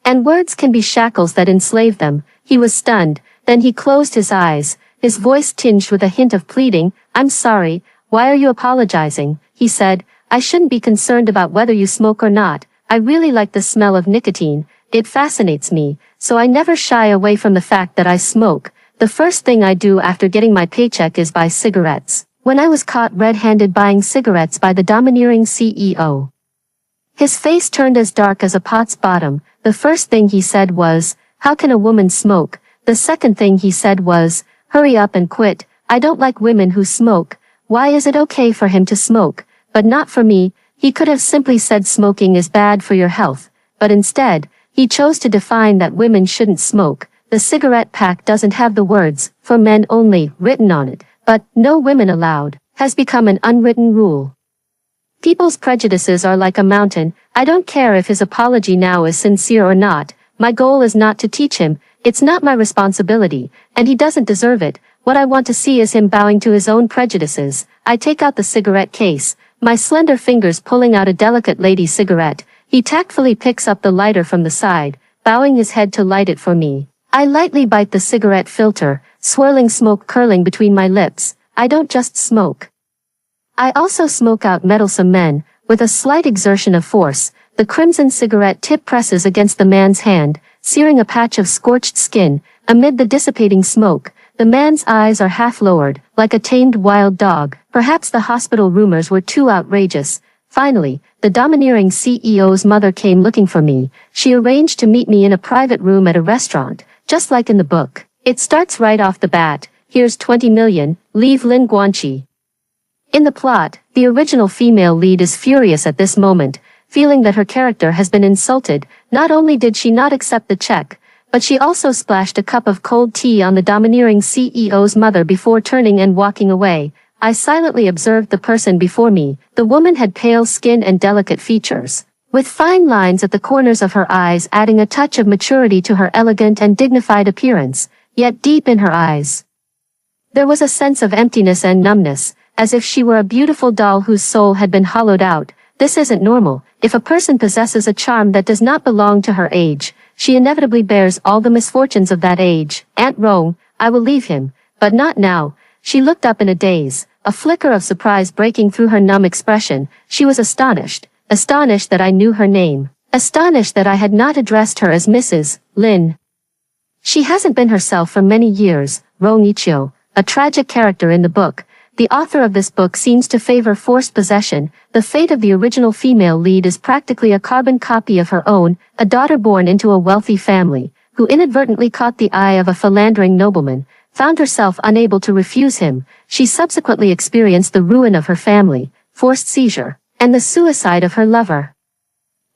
And words can be shackles that enslave them. He was stunned, then he closed his eyes, his voice tinged with a hint of pleading. I'm sorry. Why are you apologizing? He said, I shouldn't be concerned about whether you smoke or not. I really like the smell of nicotine. It fascinates me, so I never shy away from the fact that I smoke. The first thing I do after getting my paycheck is buy cigarettes. When I was caught red-handed buying cigarettes by the domineering CEO. His face turned as dark as a pot's bottom. The first thing he said was, how can a woman smoke? The second thing he said was, hurry up and quit. I don't like women who smoke. Why is it okay for him to smoke, but not for me? He could have simply said smoking is bad for your health, but instead, he chose to define that women shouldn't smoke. The cigarette pack doesn't have the words, for men only, written on it, but no women allowed, has become an unwritten rule. People's prejudices are like a mountain. I don't care if his apology now is sincere or not. My goal is not to teach him. It's not my responsibility, and he doesn't deserve it. What I want to see is him bowing to his own prejudices. I take out the cigarette case, my slender fingers pulling out a delicate lady cigarette. He tactfully picks up the lighter from the side, bowing his head to light it for me. I lightly bite the cigarette filter, swirling smoke curling between my lips. I don't just smoke. I also smoke out meddlesome men. With a slight exertion of force, the crimson cigarette tip presses against the man's hand, searing a patch of scorched skin. Amid the dissipating smoke, the man's eyes are half lowered, like a tamed wild dog. Perhaps the hospital rumors were too outrageous. Finally, the domineering CEO's mother came looking for me. She arranged to meet me in a private room at a restaurant, just like in the book. It starts right off the bat. Here's 20 million, leave Lin Guanqi. In the plot, the original female lead is furious at this moment, feeling that her character has been insulted. Not only did she not accept the check, but she also splashed a cup of cold tea on the domineering CEO's mother before turning and walking away. I silently observed the person before me. The woman had pale skin and delicate features, with fine lines at the corners of her eyes adding a touch of maturity to her elegant and dignified appearance, yet deep in her eyes, there was a sense of emptiness and numbness, as if she were a beautiful doll whose soul had been hollowed out. This isn't normal. If a person possesses a charm that does not belong to her age, she inevitably bears all the misfortunes of that age. Aunt Rome, I will leave him, but not now. She looked up in a daze, a flicker of surprise breaking through her numb expression. She was astonished that I knew her name, astonished that I had not addressed her as Mrs. Lin. She hasn't been herself for many years. Rong Ichio, a tragic character in the book. The author of this book seems to favor forced possession. The fate of the original female lead is practically a carbon copy of her own, a daughter born into a wealthy family, who inadvertently caught the eye of a philandering nobleman, found herself unable to refuse him. She subsequently experienced the ruin of her family, forced seizure, and the suicide of her lover.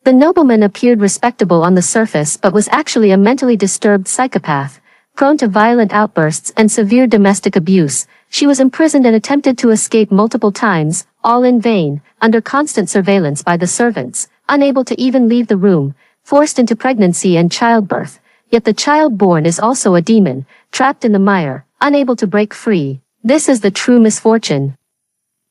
The nobleman appeared respectable on the surface but was actually a mentally disturbed psychopath, prone to violent outbursts and severe domestic abuse. She was imprisoned and attempted to escape multiple times, all in vain, under constant surveillance by the servants, unable to even leave the room, forced into pregnancy and childbirth. Yet the child born is also a demon, trapped in the mire, unable to break free. This is the true misfortune.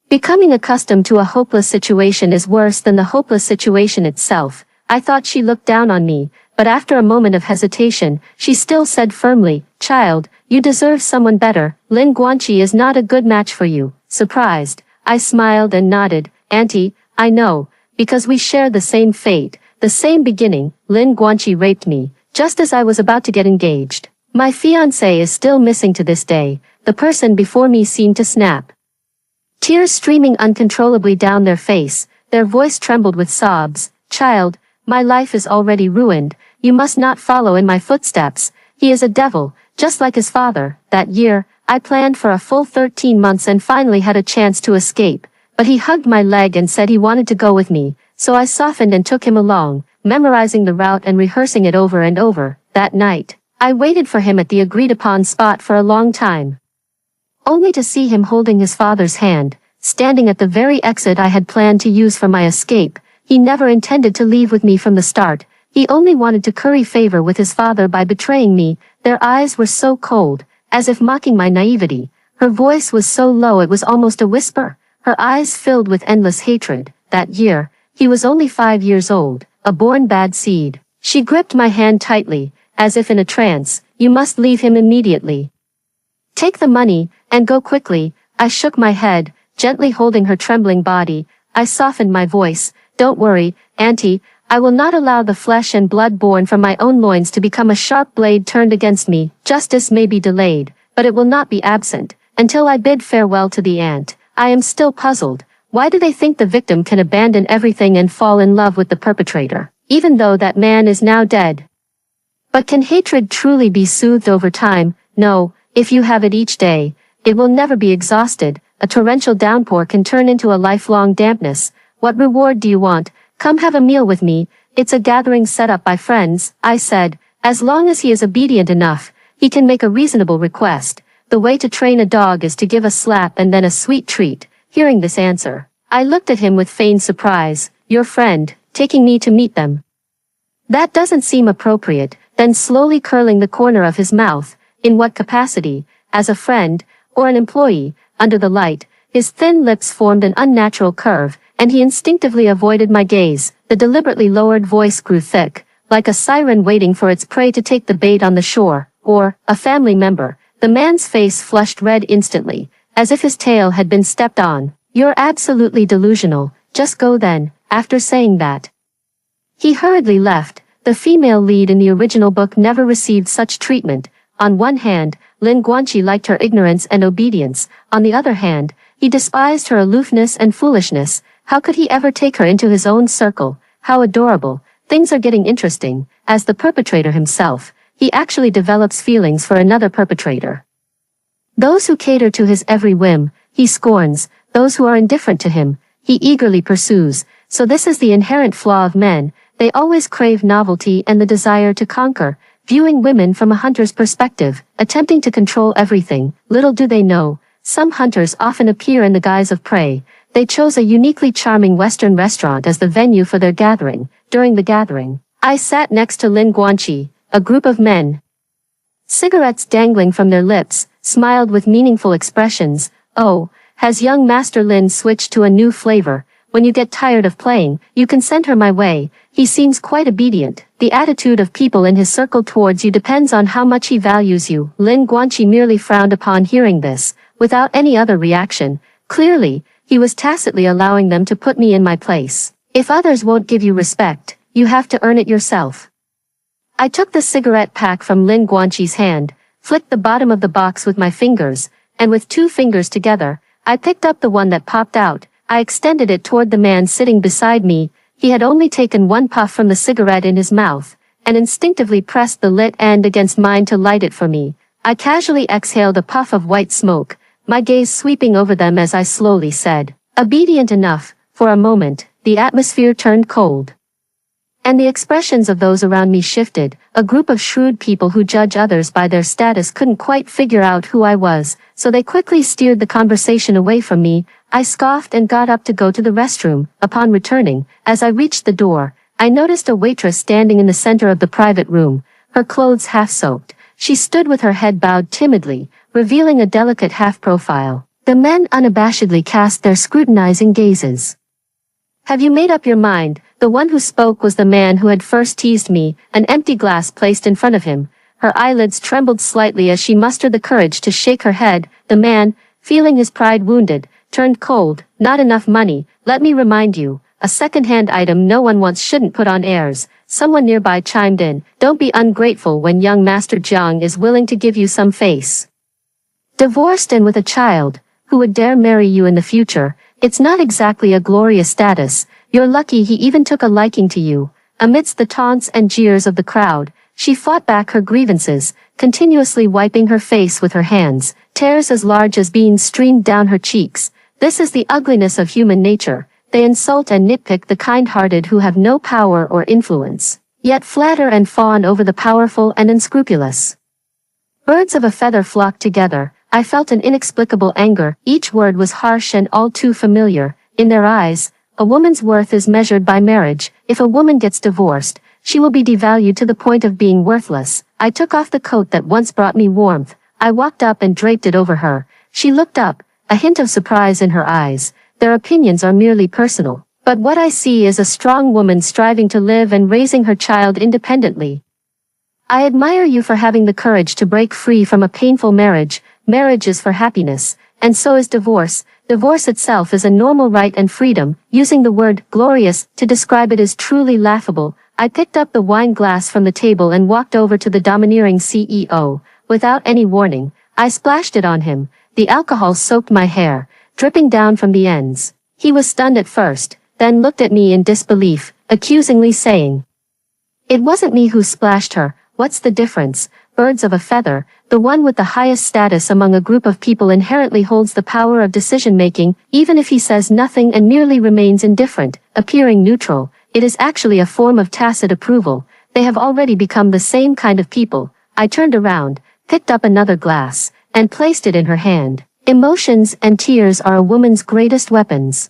Becoming accustomed to a hopeless situation is worse than the hopeless situation itself. I thought she looked down on me, but after a moment of hesitation, she still said firmly, "Child, you deserve someone better. Lin Guanqi is not a good match for you." Surprised, I smiled and nodded. "Auntie, I know, because we share the same fate, the same beginning. Lin Guanqi raped me, just as I was about to get engaged. My fiancé is still missing to this day." The person before me seemed to snap. Tears streaming uncontrollably down their face, their voice trembled with sobs. "Child, my life is already ruined. You must not follow in my footsteps. He is a devil, just like his father." That year, I planned for a full 13 months and finally had a chance to escape, but he hugged my leg and said he wanted to go with me, so I softened and took him along, memorizing the route and rehearsing it over and over. That night, I waited for him at the agreed-upon spot for a long time, only to see him holding his father's hand, standing at the very exit I had planned to use for my escape. He never intended to leave with me from the start. He only wanted to curry favor with his father by betraying me. Their eyes were so cold, as if mocking my naivety. Her voice was so low it was almost a whisper, her eyes filled with endless hatred. That year, he was only 5 years old, a born bad seed. She gripped my hand tightly, as if in a trance. "You must leave him immediately. Take the money, and go quickly." I shook my head. gently holding her trembling body. I softened my voice. Don't worry, Auntie, I will not allow the flesh and blood born from my own loins to become a sharp blade turned against me. Justice may be delayed, but it will not be absent. Until I bid farewell to the aunt, I am still puzzled. Why do they think the victim can abandon everything and fall in love with the perpetrator, even though that man is now dead? But can hatred truly be soothed over time? No, if you have it each day, it will never be exhausted. A torrential downpour can turn into a lifelong dampness. What reward do you want? Come have a meal with me. It's a gathering set up by friends, I said. As long as he is obedient enough, he can make a reasonable request. The way to train a dog is to give a slap and then a sweet treat. Hearing this answer, I looked at him with feigned surprise. Your friend, taking me to meet them. That doesn't seem appropriate. Then slowly curling the corner of his mouth. In what capacity? As a friend, or an employee? Under the light, his thin lips formed an unnatural curve, and he instinctively avoided my gaze. The deliberately lowered voice grew thick, like a siren waiting for its prey to take the bait on the shore, or a family member. The man's face flushed red instantly, as if his tail had been stepped on. You're absolutely delusional. Just go then. After saying that, he hurriedly left. The female lead in the original book never received such treatment. On one hand, Lin Guanqi liked her ignorance and obedience. On the other hand, he despised her aloofness and foolishness. How could he ever take her into his own circle? How adorable. Things are getting interesting. As the perpetrator himself, he actually develops feelings for another perpetrator. Those who cater to his every whim, he scorns. Those who are indifferent to him, he eagerly pursues. So this is the inherent flaw of men. They always crave novelty and the desire to conquer, viewing women from a hunter's perspective, attempting to control everything. Little do they know, some hunters often appear in the guise of prey. They chose a uniquely charming Western restaurant as the venue for their gathering. During the gathering, I sat next to Lin Guanqi. A group of men, cigarettes dangling from their lips, smiled with meaningful expressions. Oh, has young Master Lin switched to a new flavor? When you get tired of playing, you can send her my way. He seems quite obedient. The attitude of people in his circle towards you depends on how much he values you. Lin Guanqi merely frowned upon hearing this, without any other reaction. Clearly, he was tacitly allowing them to put me in my place. If others won't give you respect, you have to earn it yourself. I took the cigarette pack from Lin Guanqi's hand, flicked the bottom of the box with my fingers, and with 2 fingers together, I picked up the one that popped out. I extended it toward the man sitting beside me. He had only taken 1 puff from the cigarette in his mouth, and instinctively pressed the lit end against mine to light it for me. I casually exhaled a puff of white smoke, my gaze sweeping over them as I slowly said, obedient enough. For a moment, the atmosphere turned cold, and the expressions of those around me shifted. A group of shrewd people who judge others by their status couldn't quite figure out who I was, so they quickly steered the conversation away from me. I scoffed and got up to go to the restroom. Upon returning, as I reached the door, I noticed a waitress standing in the center of the private room, her clothes half-soaked. She stood with her head bowed timidly, revealing a delicate half-profile. The men unabashedly cast their scrutinizing gazes. Have you made up your mind? The one who spoke was the man who had first teased me, an empty glass placed in front of him. Her eyelids trembled slightly as she mustered the courage to shake her head. The man, feeling his pride wounded, turned cold. Not enough money, let me remind you. A second-hand item no one wants shouldn't put on airs. Someone nearby chimed in. Don't be ungrateful when young Master Jiang is willing to give you some face. Divorced and with a child, who would dare marry you in the future? It's not exactly a glorious status. You're lucky he even took a liking to you. Amidst the taunts and jeers of the crowd, she fought back her grievances, continuously wiping her face with her hands. Tears as large as beans streamed down her cheeks. This is the ugliness of human nature. They insult and nitpick the kind-hearted who have no power or influence, yet flatter and fawn over the powerful and unscrupulous. Birds of a feather flocked together. I felt an inexplicable anger. Each word was harsh and all too familiar. In their eyes, a woman's worth is measured by marriage. If a woman gets divorced, she will be devalued to the point of being worthless. I took off the coat that once brought me warmth. I walked up and draped it over her. She looked up, a hint of surprise in her eyes. Their opinions are merely personal, but what I see is a strong woman striving to live and raising her child independently. I admire you for having the courage to break free from a painful marriage. Marriage is for happiness, and so is divorce. Divorce itself is a normal right and freedom. Using the word glorious to describe it is truly laughable. I picked up the wine glass from the table and walked over to the domineering CEO. Without any warning, I splashed it on him. The alcohol soaked my hair, dripping down from the ends. He was stunned at first, then looked at me in disbelief, accusingly saying, "It wasn't me who splashed her. What's the difference? Birds of a feather." The one with the highest status among a group of people inherently holds the power of decision-making, even if he says nothing and merely remains indifferent, appearing neutral. It is actually a form of tacit approval. They have already become the same kind of people. I turned around, picked up another glass, and placed it in her hand. Emotions and tears are a woman's greatest weapons.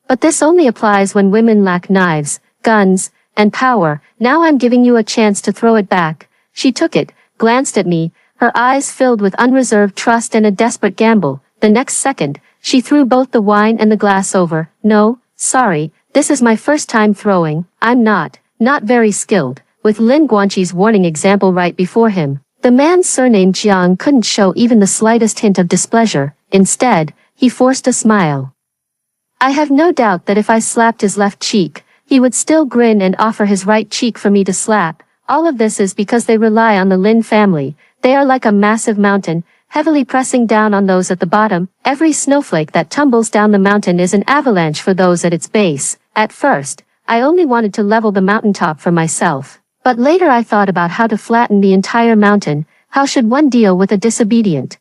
But this only applies when women lack knives, guns, and power. Now I'm giving you a chance to throw it back. She took it, glanced at me, her eyes filled with unreserved trust and a desperate gamble. The next second, she threw both the wine and the glass over. "No, sorry, this is my first time throwing. I'm not very skilled." With Lin Guanqi's warning example right before him, the man's surname Jiang couldn't show even the slightest hint of displeasure. Instead, he forced a smile. I have no doubt that if I slapped his left cheek, he would still grin and offer his right cheek for me to slap. All of this is because they rely on the Lin family. They are like a massive mountain, heavily pressing down on those at the bottom. Every snowflake that tumbles down the mountain is an avalanche for those at its base. At first, I only wanted to level the mountaintop for myself. But later I thought about how to flatten the entire mountain. How should one deal with a disobedient,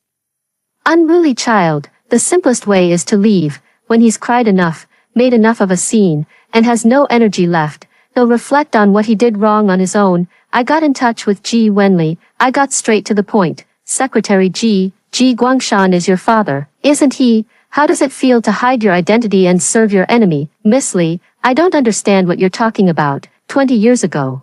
unruly child? The simplest way is to leave. When he's cried enough, made enough of a scene, and has no energy left, he'll reflect on what he did wrong on his own. I got in touch with Ji Wenli. I got straight to the point. "Secretary Ji Guangshan is your father, isn't he? How does it feel to hide your identity and serve your enemy?" "Miss Li, I don't understand what you're talking about. 20 years ago,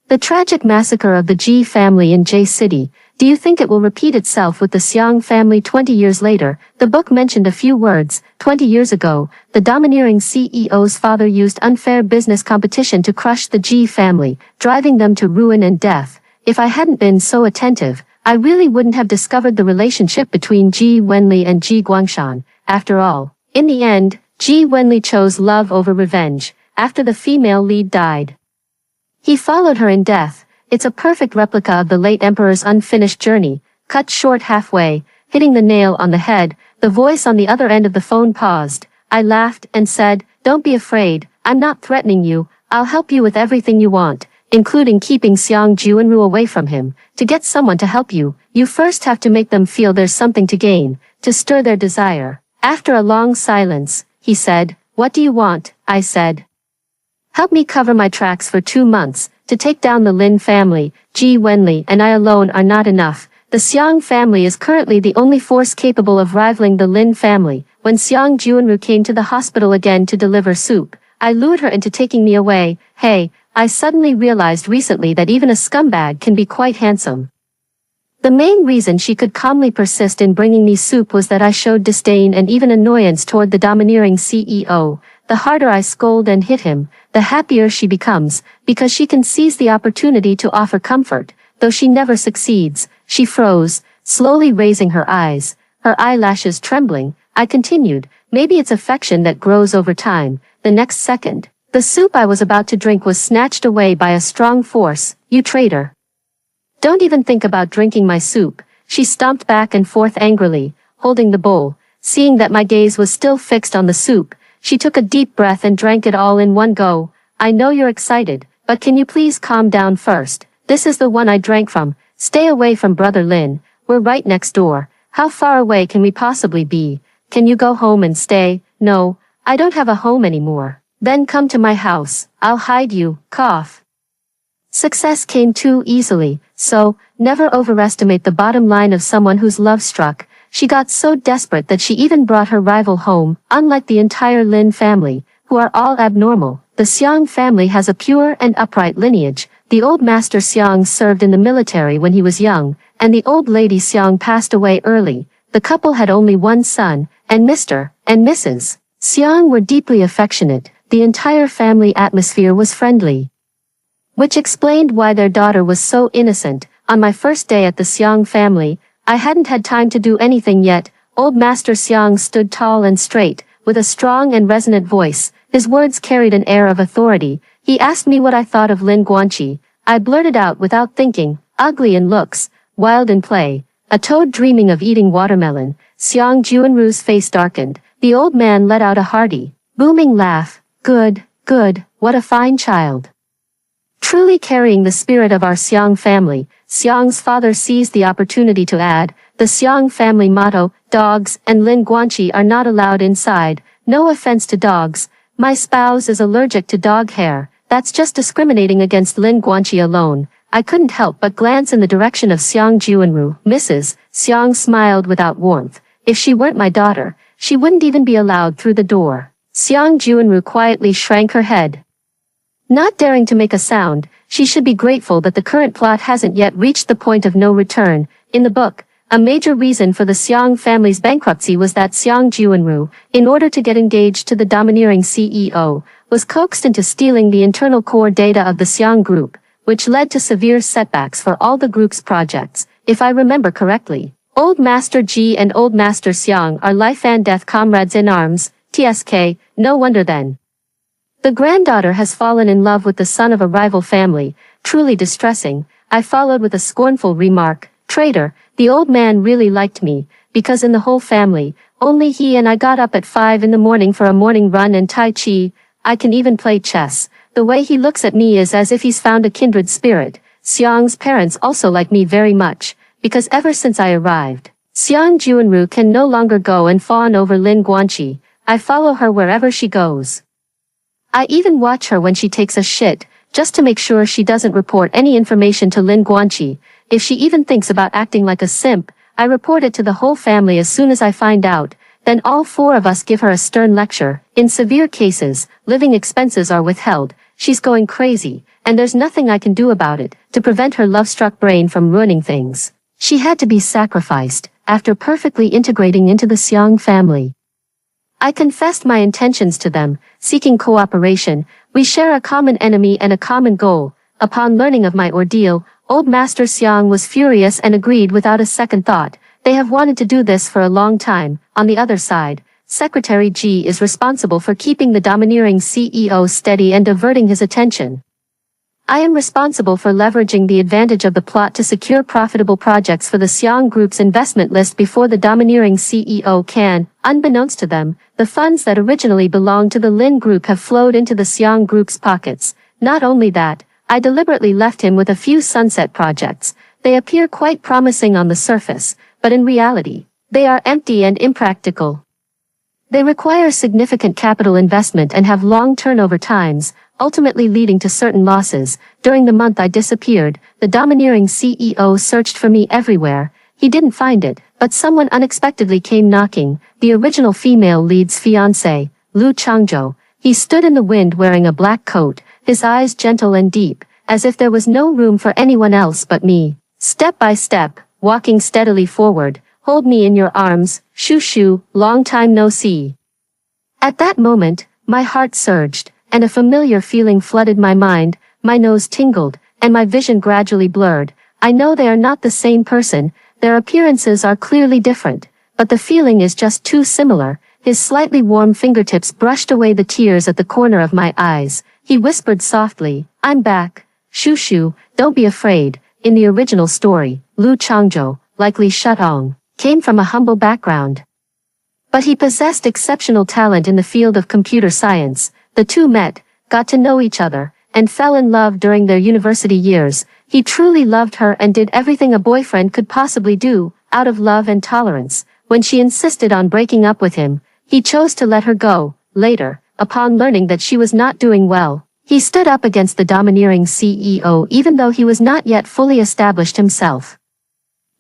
the tragic massacre of the Ji family in J City. Do you think it will repeat itself with the Xiang family 20 years later?" The book mentioned a few words. 20 years ago, the domineering CEO's father used unfair business competition to crush the Ji family, driving them to ruin and death. If I hadn't been so attentive, I really wouldn't have discovered the relationship between Ji Wenli and Ji Guangshan. After all, in the end, Ji Wenli chose love over revenge. After the female lead died, he followed her in death. It's a perfect replica of the late emperor's unfinished journey, cut short halfway, hitting the nail on the head. The voice on the other end of the phone paused. I laughed and said, "Don't be afraid, I'm not threatening you. I'll help you with everything you want, including keeping Xiang Juanru away from him. To get someone to help you, you first have to make them feel there's something to gain, to stir their desire." After a long silence, he said, "What do you want?" I said, "Help me cover my tracks for 2 months. To take down the Lin family. Ji Wenli and I alone are not enough. The Xiang family is currently the only force capable of rivaling the Lin family." When Xiang Juanru came to the hospital again to deliver soup, I lured her into taking me away. Hey, I suddenly realized recently that even a scumbag can be quite handsome. The main reason she could calmly persist in bringing me soup was that I showed disdain and even annoyance toward the domineering CEO. The harder I scold and hit him, the happier she becomes, because she can seize the opportunity to offer comfort. Though she never succeeds, she froze, slowly raising her eyes, her eyelashes trembling. I continued, "Maybe it's affection that grows over time." The next second, the soup I was about to drink was snatched away by a strong force. "You traitor. Don't even think about drinking my soup." She stomped back and forth angrily, holding the bowl. Seeing that my gaze was still fixed on the soup, she took a deep breath and drank it all in one go. "I know you're excited, but can you please calm down first? This is the one I drank from. Stay away from Brother Lin. We're right next door. How far away can we possibly be? Can you go home and stay?" "No, I don't have a home anymore." "Then come to my house. I'll hide you." Cough. Success came too easily, so, never overestimate the bottom line of someone who's love-struck. She got so desperate that she even brought her rival home. Unlike the entire Lin family, who are all abnormal, the Xiang family has a pure and upright lineage. The old master Xiang served in the military when he was young, and the old lady Xiang passed away early. The couple had only one son, and Mr. and Mrs. Xiang were deeply affectionate. The entire family atmosphere was friendly, which explained why their daughter was so innocent. On my first day at the Xiang family, I hadn't had time to do anything yet, Old Master Xiang stood tall and straight, with a strong and resonant voice. His words carried an air of authority. He asked me what I thought of Lin Guanqi. I blurted out without thinking, ugly in looks, wild in play, a toad dreaming of eating watermelon. Xiang Juanru's face darkened. The old man let out a hearty, booming laugh. Good, good, what a fine child. Truly carrying the spirit of our Xiang family. Xiang's father seized the opportunity to add, the Xiang family motto, dogs and Lin Guanqi are not allowed inside. No offense to dogs. My spouse is allergic to dog hair. That's just discriminating against Lin Guanqi alone. I couldn't help but glance in the direction of Xiang Juanru. Mrs. Xiang smiled without warmth. If she weren't my daughter, she wouldn't even be allowed through the door. Xiang Juanru quietly shrank her head. Not daring to make a sound, she should be grateful that the current plot hasn't yet reached the point of no return. In the book, a major reason for the Xiang family's bankruptcy was that Xiang Juanru, in order to get engaged to the domineering CEO, was coaxed into stealing the internal core data of the Xiang group, which led to severe setbacks for all the group's projects. If I remember correctly, Old Master Ji and Old Master Xiang are life and death comrades in arms. TSK, no wonder then. The granddaughter has fallen in love with the son of a rival family, truly distressing. I followed with a scornful remark, traitor. The old man really liked me, because in the whole family, only he and I got up at 5 in the morning for a morning run and Tai Chi. I can even play chess. The way he looks at me is as if he's found a kindred spirit. Xiang's parents also like me very much, because ever since I arrived, Xiang Juanru can no longer go and fawn over Lin Guanqi. I follow her wherever she goes. I even watch her when she takes a shit, just to make sure she doesn't report any information to Lin Guanqi. If she even thinks about acting like a simp, I report it to the whole family as soon as I find out. Then all 4 of us give her a stern lecture. In severe cases, living expenses are withheld. She's going crazy, and there's nothing I can do about it, to prevent her love-struck brain from ruining things. She had to be sacrificed, after perfectly integrating into the Xiang family. I confessed my intentions to them, seeking cooperation. We share a common enemy and a common goal. Upon learning of my ordeal, Old Master Xiang was furious and agreed without a second thought. They have wanted to do this for a long time. On the other side, Secretary Ji is responsible for keeping the domineering CEO steady and diverting his attention. I am responsible for leveraging the advantage of the plot to secure profitable projects for the Xiang Group's investment list before the domineering CEO can. Unbeknownst to them, the funds that originally belonged to the Lin Group have flowed into the Xiang Group's pockets. Not only that, I deliberately left him with a few sunset projects. They appear quite promising on the surface, but in reality, they are empty and impractical. They require significant capital investment and have long turnover times, ultimately leading to certain losses. During the month I disappeared, the domineering CEO searched for me everywhere. He didn't find it, but someone unexpectedly came knocking, the original female lead's fiancé, Lu Changzhou. He stood in the wind wearing a black coat, his eyes gentle and deep, as if there was no room for anyone else but me. Step by step, walking steadily forward, hold me in your arms, shoo shoo, long time no see. At that moment, my heart surged, and a familiar feeling flooded my mind. My nose tingled, and my vision gradually blurred. I know they are not the same person, their appearances are clearly different, but the feeling is just too similar. His slightly warm fingertips brushed away the tears at the corner of my eyes. He whispered softly, I'm back. Shoo shoo, don't be afraid. In the original story, Lu Changzhou, like Li Shutong, came from a humble background. But he possessed exceptional talent in the field of computer science. The two met, got to know each other, and fell in love during their university years. He truly loved her and did everything a boyfriend could possibly do, out of love and tolerance. When she insisted on breaking up with him, he chose to let her go. Later, upon learning that she was not doing well, he stood up against the domineering CEO even though he was not yet fully established himself.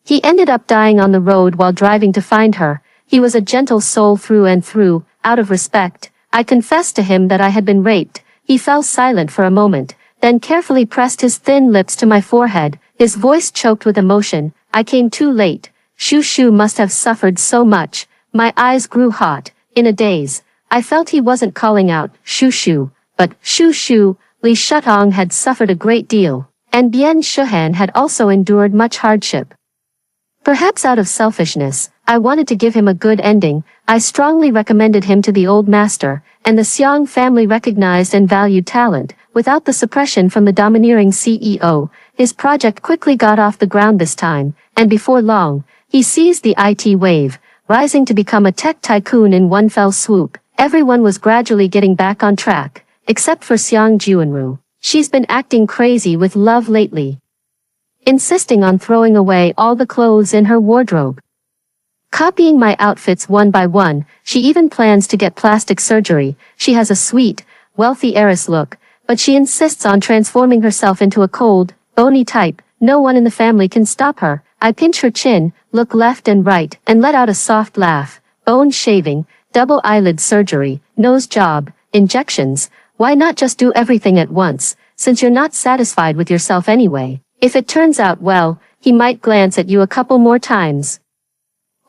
He ended up dying on the road while driving to find her. He was a gentle soul through and through. Out of respect, I confessed to him that I had been raped. He fell silent for a moment, then carefully pressed his thin lips to my forehead, his voice choked with emotion. I came too late. Shoo shoo must have suffered so much. My eyes grew hot. In a daze, I felt he wasn't calling out, shoo shoo, but shoo shoo. Li Shutong had suffered a great deal, and Bian Shuhan had also endured much hardship. Perhaps out of selfishness, I wanted to give him a good ending. I strongly recommended him to the old master, and the Xiang family recognized and valued talent. Without the suppression from the domineering CEO, his project quickly got off the ground this time, and before long, he seized the IT wave, rising to become a tech tycoon in one fell swoop. Everyone was gradually getting back on track, except for Xiang Juanru. She's been acting crazy with love lately, insisting on throwing away all the clothes in her wardrobe, copying my outfits one by one. She even plans to get plastic surgery. She has a sweet, wealthy heiress look, but she insists on transforming herself into a cold, bony type. No one in the family can stop her. I pinch her chin, look left and right, and let out a soft laugh. Bone shaving, double eyelid surgery, nose job, injections. Why not just do everything at once, since you're not satisfied with yourself anyway? If it turns out well, he might glance at you a couple more times,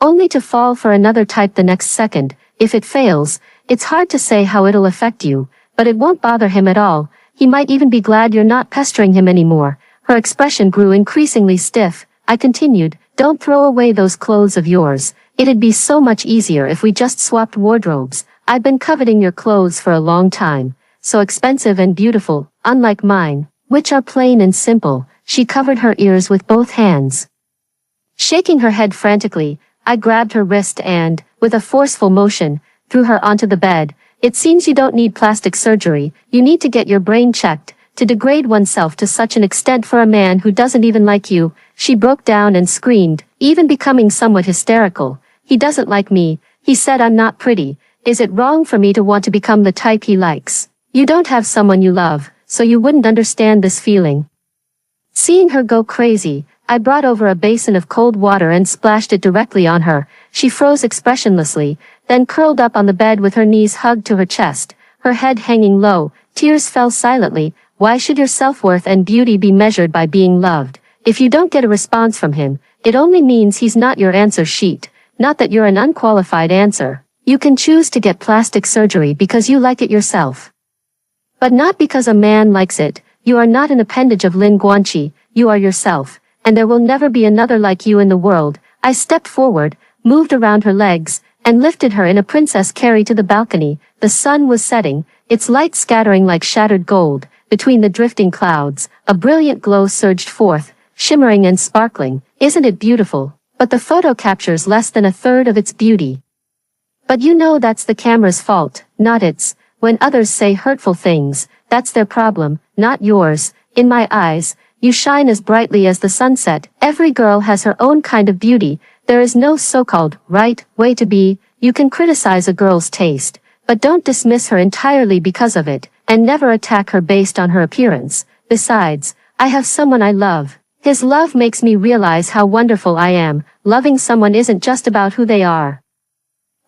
only to fall for another type the next second. If it fails, it's hard to say how it'll affect you, but it won't bother him at all. He might even be glad you're not pestering him anymore. Her expression grew increasingly stiff. I continued, don't throw away those clothes of yours. It'd be so much easier if we just swapped wardrobes. I've been coveting your clothes for a long time. So expensive and beautiful, unlike mine, which are plain and simple. She covered her ears with both hands. Shaking her head frantically, I grabbed her wrist and, with a forceful motion, threw her onto the bed. It seems you don't need plastic surgery. You need to get your brain checked. To degrade oneself to such an extent for a man who doesn't even like you. She broke down and screamed, even becoming somewhat hysterical. He doesn't like me. He said I'm not pretty. Is it wrong for me to want to become the type he likes? You don't have someone you love, so you wouldn't understand this feeling. Seeing her go crazy, I brought over a basin of cold water and splashed it directly on her. She froze expressionlessly, then curled up on the bed with her knees hugged to her chest, her head hanging low. Tears fell silently. Why should your self-worth and beauty be measured by being loved? If you don't get a response from him, it only means he's not your answer sheet, not that you're an unqualified answer. You can choose to get plastic surgery because you like it yourself, but not because a man likes it. You are not an appendage of Lin Guanqi, you are yourself, and there will never be another like you in the world. I stepped forward, moved around her legs, and lifted her in a princess carry to the balcony. The sun was setting, its light scattering like shattered gold. Between the drifting clouds, a brilliant glow surged forth, shimmering and sparkling. Isn't it beautiful? But the photo captures less than a third of its beauty. But you know that's the camera's fault, not its. When others say hurtful things, that's their problem, not yours. In my eyes, you shine as brightly as the sunset. Every girl has her own kind of beauty. There is no so-called right way to be. You can criticize a girl's taste, but don't dismiss her entirely because of it, and never attack her based on her appearance. Besides, I have someone I love. His love makes me realize how wonderful I am. Loving someone isn't just about who they are,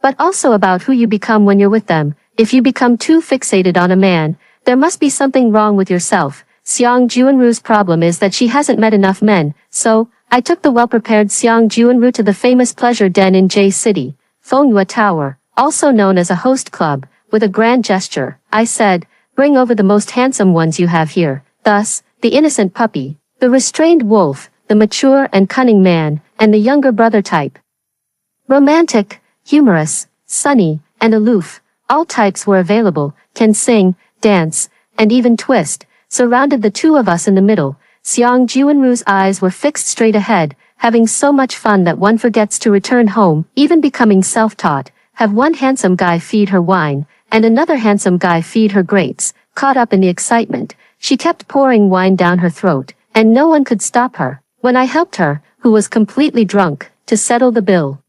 but also about who you become when you're with them. If you become too fixated on a man, there must be something wrong with yourself. Xiang Juanru's problem is that she hasn't met enough men, so, I took the well-prepared Xiang Juanru to the famous pleasure den in J City, Fengyue Tower, also known as a host club. With a grand gesture, I said, bring over the most handsome ones you have here. Thus, the innocent puppy, the restrained wolf, the mature and cunning man, and the younger brother type. Romantic, humorous, sunny, and aloof, all types were available, can sing, dance, and even twist, surrounded the two of us in the middle. Xiang Juanru's eyes were fixed straight ahead, having so much fun that one forgets to return home, even becoming self-taught. Have one handsome guy feed her wine, and another handsome guy feed her grapes. Caught up in the excitement, she kept pouring wine down her throat, and no one could stop her. When I helped her, who was completely drunk, to settle the bill,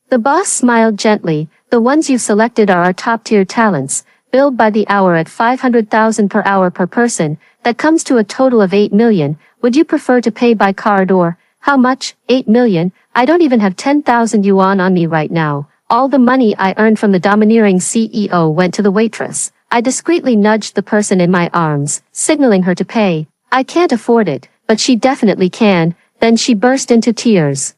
the boss smiled gently. The ones you've selected are our top-tier talents, billed by the hour at 500,000 per hour per person. That comes to a total of 8 million. Would you prefer to pay by card or? How much? 8 million? I don't even have 10,000 yuan on me right now. All the money I earned from the domineering CEO went to the waitress. I discreetly nudged the person in my arms, signaling her to pay. I can't afford it, but she definitely can. Then she burst into tears.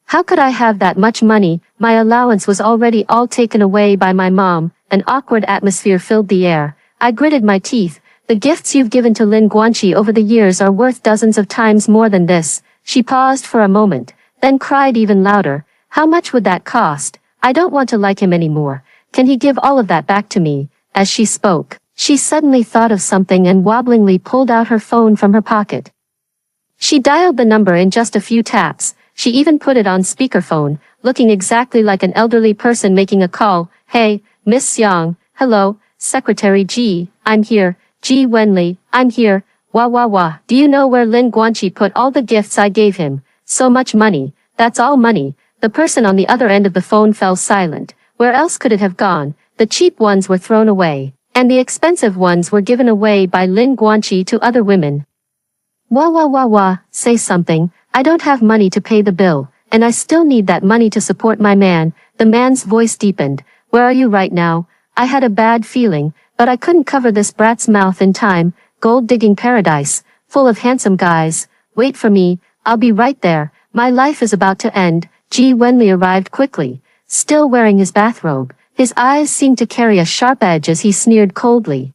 How could I have that much money? My allowance was already all taken away by my mom. An awkward atmosphere filled the air. I gritted my teeth. The gifts you've given to Lin Guanqi over the years are worth dozens of times more than this. She paused for a moment, then cried even louder. How much would that cost? I don't want to like him anymore. Can he give all of that back to me? As she spoke, she suddenly thought of something and wobblingly pulled out her phone from her pocket. She dialed the number in just a few taps. She even put it on speakerphone, looking exactly like an elderly person making a call. Hey, Miss Xiang. Hello, Secretary Ji. I'm here. Ji Wenli, I'm here. Wah wah wah. Do you know where Lin Guanqi put all the gifts I gave him? So much money. That's all money. The person on the other end of the phone fell silent. Where else could it have gone? The cheap ones were thrown away, and the expensive ones were given away by Lin Guanqi to other women. Wah wah wah wah, say something. I don't have money to pay the bill, and I still need that money to support my man. The man's voice deepened. Where are you right now? I had a bad feeling, but I couldn't cover this brat's mouth in time. Gold-digging paradise, full of handsome guys. Wait for me, I'll be right there. My life is about to end. Ji Wenli arrived quickly, still wearing his bathrobe. His eyes seemed to carry a sharp edge as he sneered coldly.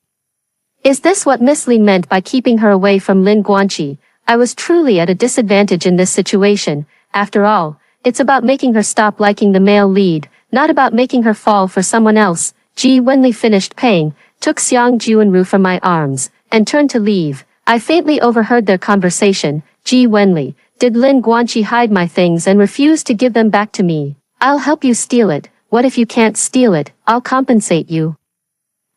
Is this what Miss Li meant by keeping her away from Lin Guanqi? I was truly at a disadvantage in this situation. After all, it's about making her stop liking the male lead, not about making her fall for someone else. Ji Wenli finished paying, took Xiang Juanru from my arms, and turned to leave. I faintly overheard their conversation. Ji Wenli, did Lin Guanqi hide my things and refuse to give them back to me? I'll help you steal it. What if you can't steal it? I'll compensate you.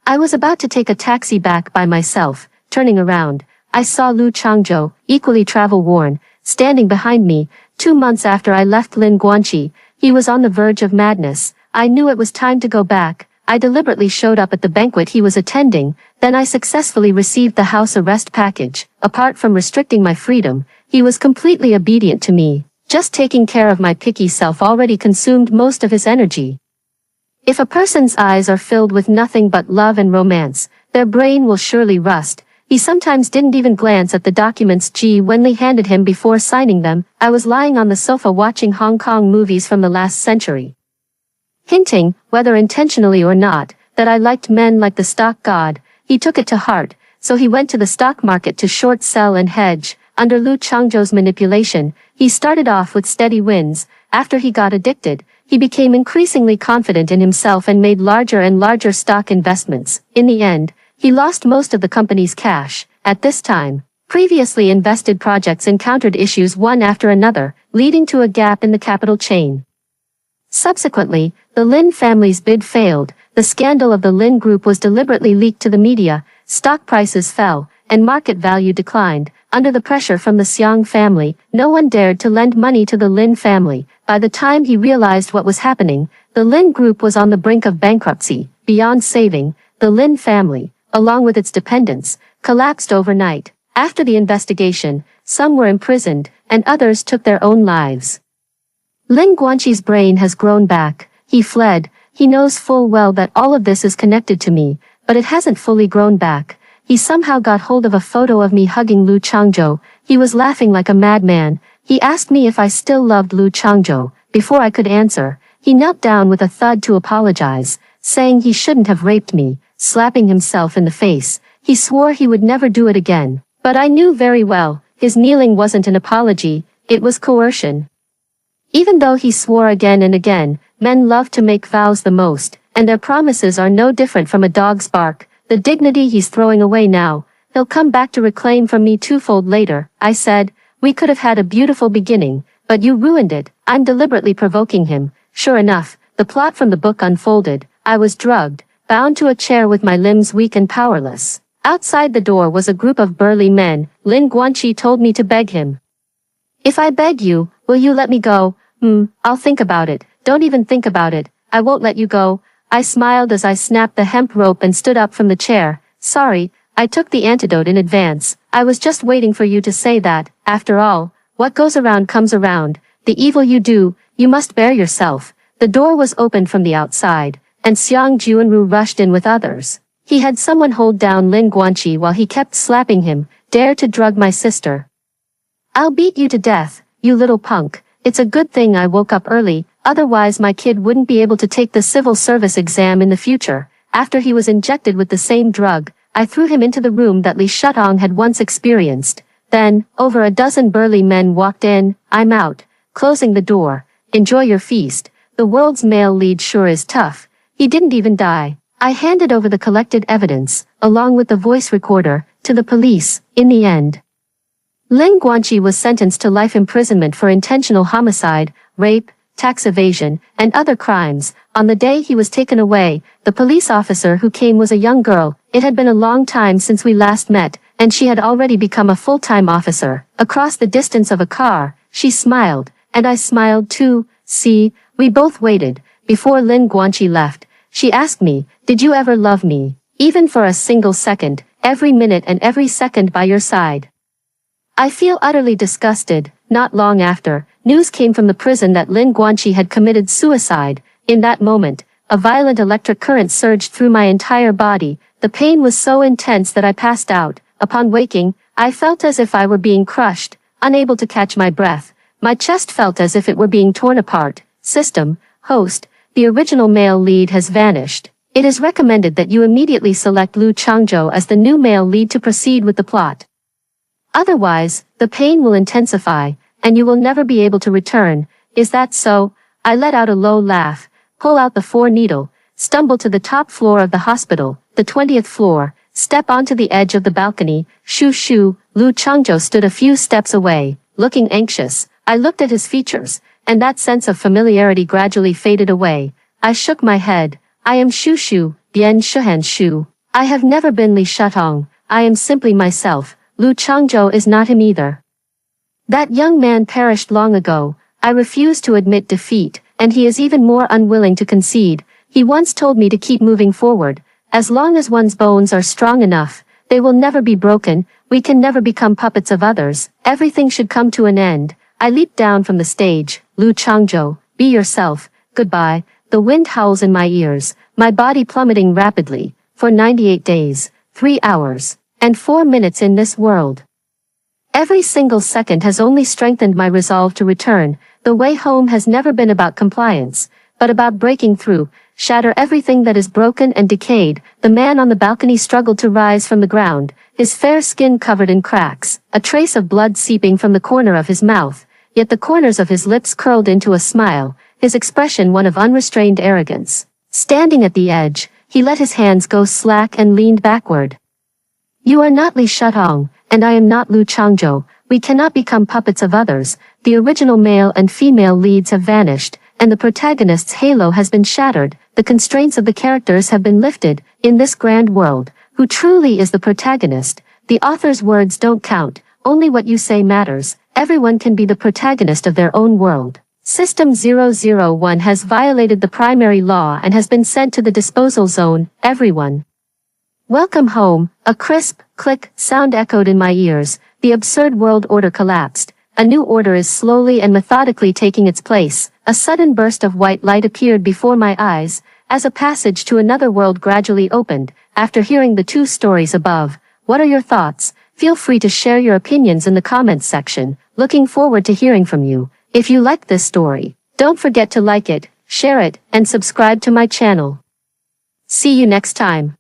I was about to take a taxi back by myself. Turning around, I saw Lu Changzhou, equally travel-worn, standing behind me. 2 months after I left Lin Guanqi, he was on the verge of madness. I knew it was time to go back. I deliberately showed up at the banquet he was attending, then I successfully received the house arrest package. Apart from restricting my freedom, he was completely obedient to me. Just taking care of my picky self already consumed most of his energy. If a person's eyes are filled with nothing but love and romance, their brain will surely rust. He sometimes didn't even glance at the documents Ji Wenli handed him before signing them. I was lying on the sofa watching Hong Kong movies from the last century, hinting, whether intentionally or not, that I liked men like the stock god. He took it to heart, so he went to the stock market to short sell and hedge. Under Lu Changzhou's manipulation, he started off with steady wins. After he got addicted, he became increasingly confident in himself and made larger and larger stock investments. In the end, he lost most of the company's cash. At this time, previously invested projects encountered issues one after another, leading to a gap in the capital chain. Subsequently, the Lin family's bid failed. The scandal of the Lin group was deliberately leaked to the media. Stock prices fell, and market value declined. Under the pressure from the Xiang family, no one dared to lend money to the Lin family. By the time he realized what was happening, the Lin group was on the brink of bankruptcy. Beyond saving, the Lin family, along with its dependents, collapsed overnight. After the investigation, some were imprisoned, and others took their own lives. Lin Guanqi's brain has grown back. He fled. He knows full well that all of this is connected to me, but it hasn't fully grown back. He somehow got hold of a photo of me hugging Lu Changzhou. He was laughing like a madman. He asked me if I still loved Lu Changzhou. Before I could answer, he knelt down with a thud to apologize, saying he shouldn't have raped me, slapping himself in the face. He swore he would never do it again. But I knew very well, his kneeling wasn't an apology, it was coercion. Even though he swore again and again, men love to make vows the most, and their promises are no different from a dog's bark. The dignity he's throwing away now, he'll come back to reclaim from me twofold later. I said, we could have had a beautiful beginning, but you ruined it. I'm deliberately provoking him. Sure enough, the plot from the book unfolded. I was drugged, bound to a chair with my limbs weak and powerless. Outside the door was a group of burly men. Lin Guanqi told me to beg him. If I beg you, will you let me go? I'll think about it. Don't even think about it. I won't let you go. I smiled as I snapped the hemp rope and stood up from the chair. Sorry, I took the antidote in advance. I was just waiting for you to say that. After all, what goes around comes around. The evil you do, you must bear yourself. The door was opened from the outside, and Xiang Juanru rushed in with others. He had someone hold down Lin Guanqi while he kept slapping him. Dare to drug my sister. I'll beat you to death, you little punk. It's a good thing I woke up early, otherwise my kid wouldn't be able to take the civil service exam in the future. After he was injected with the same drug, I threw him into the room that Li Shutong had once experienced. Then, over a dozen burly men walked in. I'm out. Closing the door, enjoy your feast. The world's male lead sure is tough. He didn't even die. I handed over the collected evidence, along with the voice recorder, to the police. In the end, Lin Guanqi was sentenced to life imprisonment for intentional homicide, rape, tax evasion, and other crimes. On the day he was taken away, the police officer who came was a young girl. It had been a long time since we last met, and she had already become a full-time officer. Across the distance of a car, she smiled, and I smiled too. See, we both waited. Before Lin Guanqi left, she asked me, "Did you ever love me? Even for a single second, every minute and every second by your side?" I feel utterly disgusted. Not long after, news came from the prison that Lin Guanqi had committed suicide. In that moment, a violent electric current surged through my entire body. The pain was so intense that I passed out. Upon waking, I felt as if I were being crushed, unable to catch my breath. My chest felt as if it were being torn apart. System, host, the original male lead has vanished. It is recommended that you immediately select Lu Changzhou as the new male lead to proceed with the plot. Otherwise, the pain will intensify, and you will never be able to return. Is that so? I let out a low laugh, pull out the 4-needle, stumble to the top floor of the hospital, the 20th floor, step onto the edge of the balcony. Shoo. Lu Changzhou stood a few steps away, looking anxious. I looked at his features, and that sense of familiarity gradually faded away. I shook my head. I am Shoo, Bian Shuhan Shu. I have never been Li Shatong. I am simply myself. Lu Changzhou is not him either. That young man perished long ago. I refuse to admit defeat, and he is even more unwilling to concede. He once told me to keep moving forward. As long as one's bones are strong enough, they will never be broken. We can never become puppets of others. Everything should come to an end. I leaped down from the stage. Lu Changzhou, be yourself. Goodbye. The wind howls in my ears, my body plummeting rapidly. For 98 days, 3 hours, and 4 minutes in this world. Every single second has only strengthened my resolve to return. The way home has never been about compliance, but about breaking through, shatter everything that is broken and decayed. The man on the balcony struggled to rise from the ground, his fair skin covered in cracks, a trace of blood seeping from the corner of his mouth, yet the corners of his lips curled into a smile, his expression one of unrestrained arrogance. Standing at the edge, he let his hands go slack and leaned backward. You are not Li Shatong, and I am not Lu Changzhou. We cannot become puppets of others. The original male and female leads have vanished, and the protagonist's halo has been shattered. The constraints of the characters have been lifted. In this grand world, who truly is the protagonist? The author's words don't count. Only what you say matters. Everyone can be the protagonist of their own world. System 001 has violated the primary law and has been sent to the disposal zone. Everyone. Welcome home. A crisp, click, sound echoed in my ears. The absurd world order collapsed. A new order is slowly and methodically taking its place. A sudden burst of white light appeared before my eyes, as a passage to another world gradually opened. After hearing the 2 stories above, what are your thoughts? Feel free to share your opinions in the comments section. Looking forward to hearing from you. If you liked this story, don't forget to like it, share it, and subscribe to my channel. See you next time.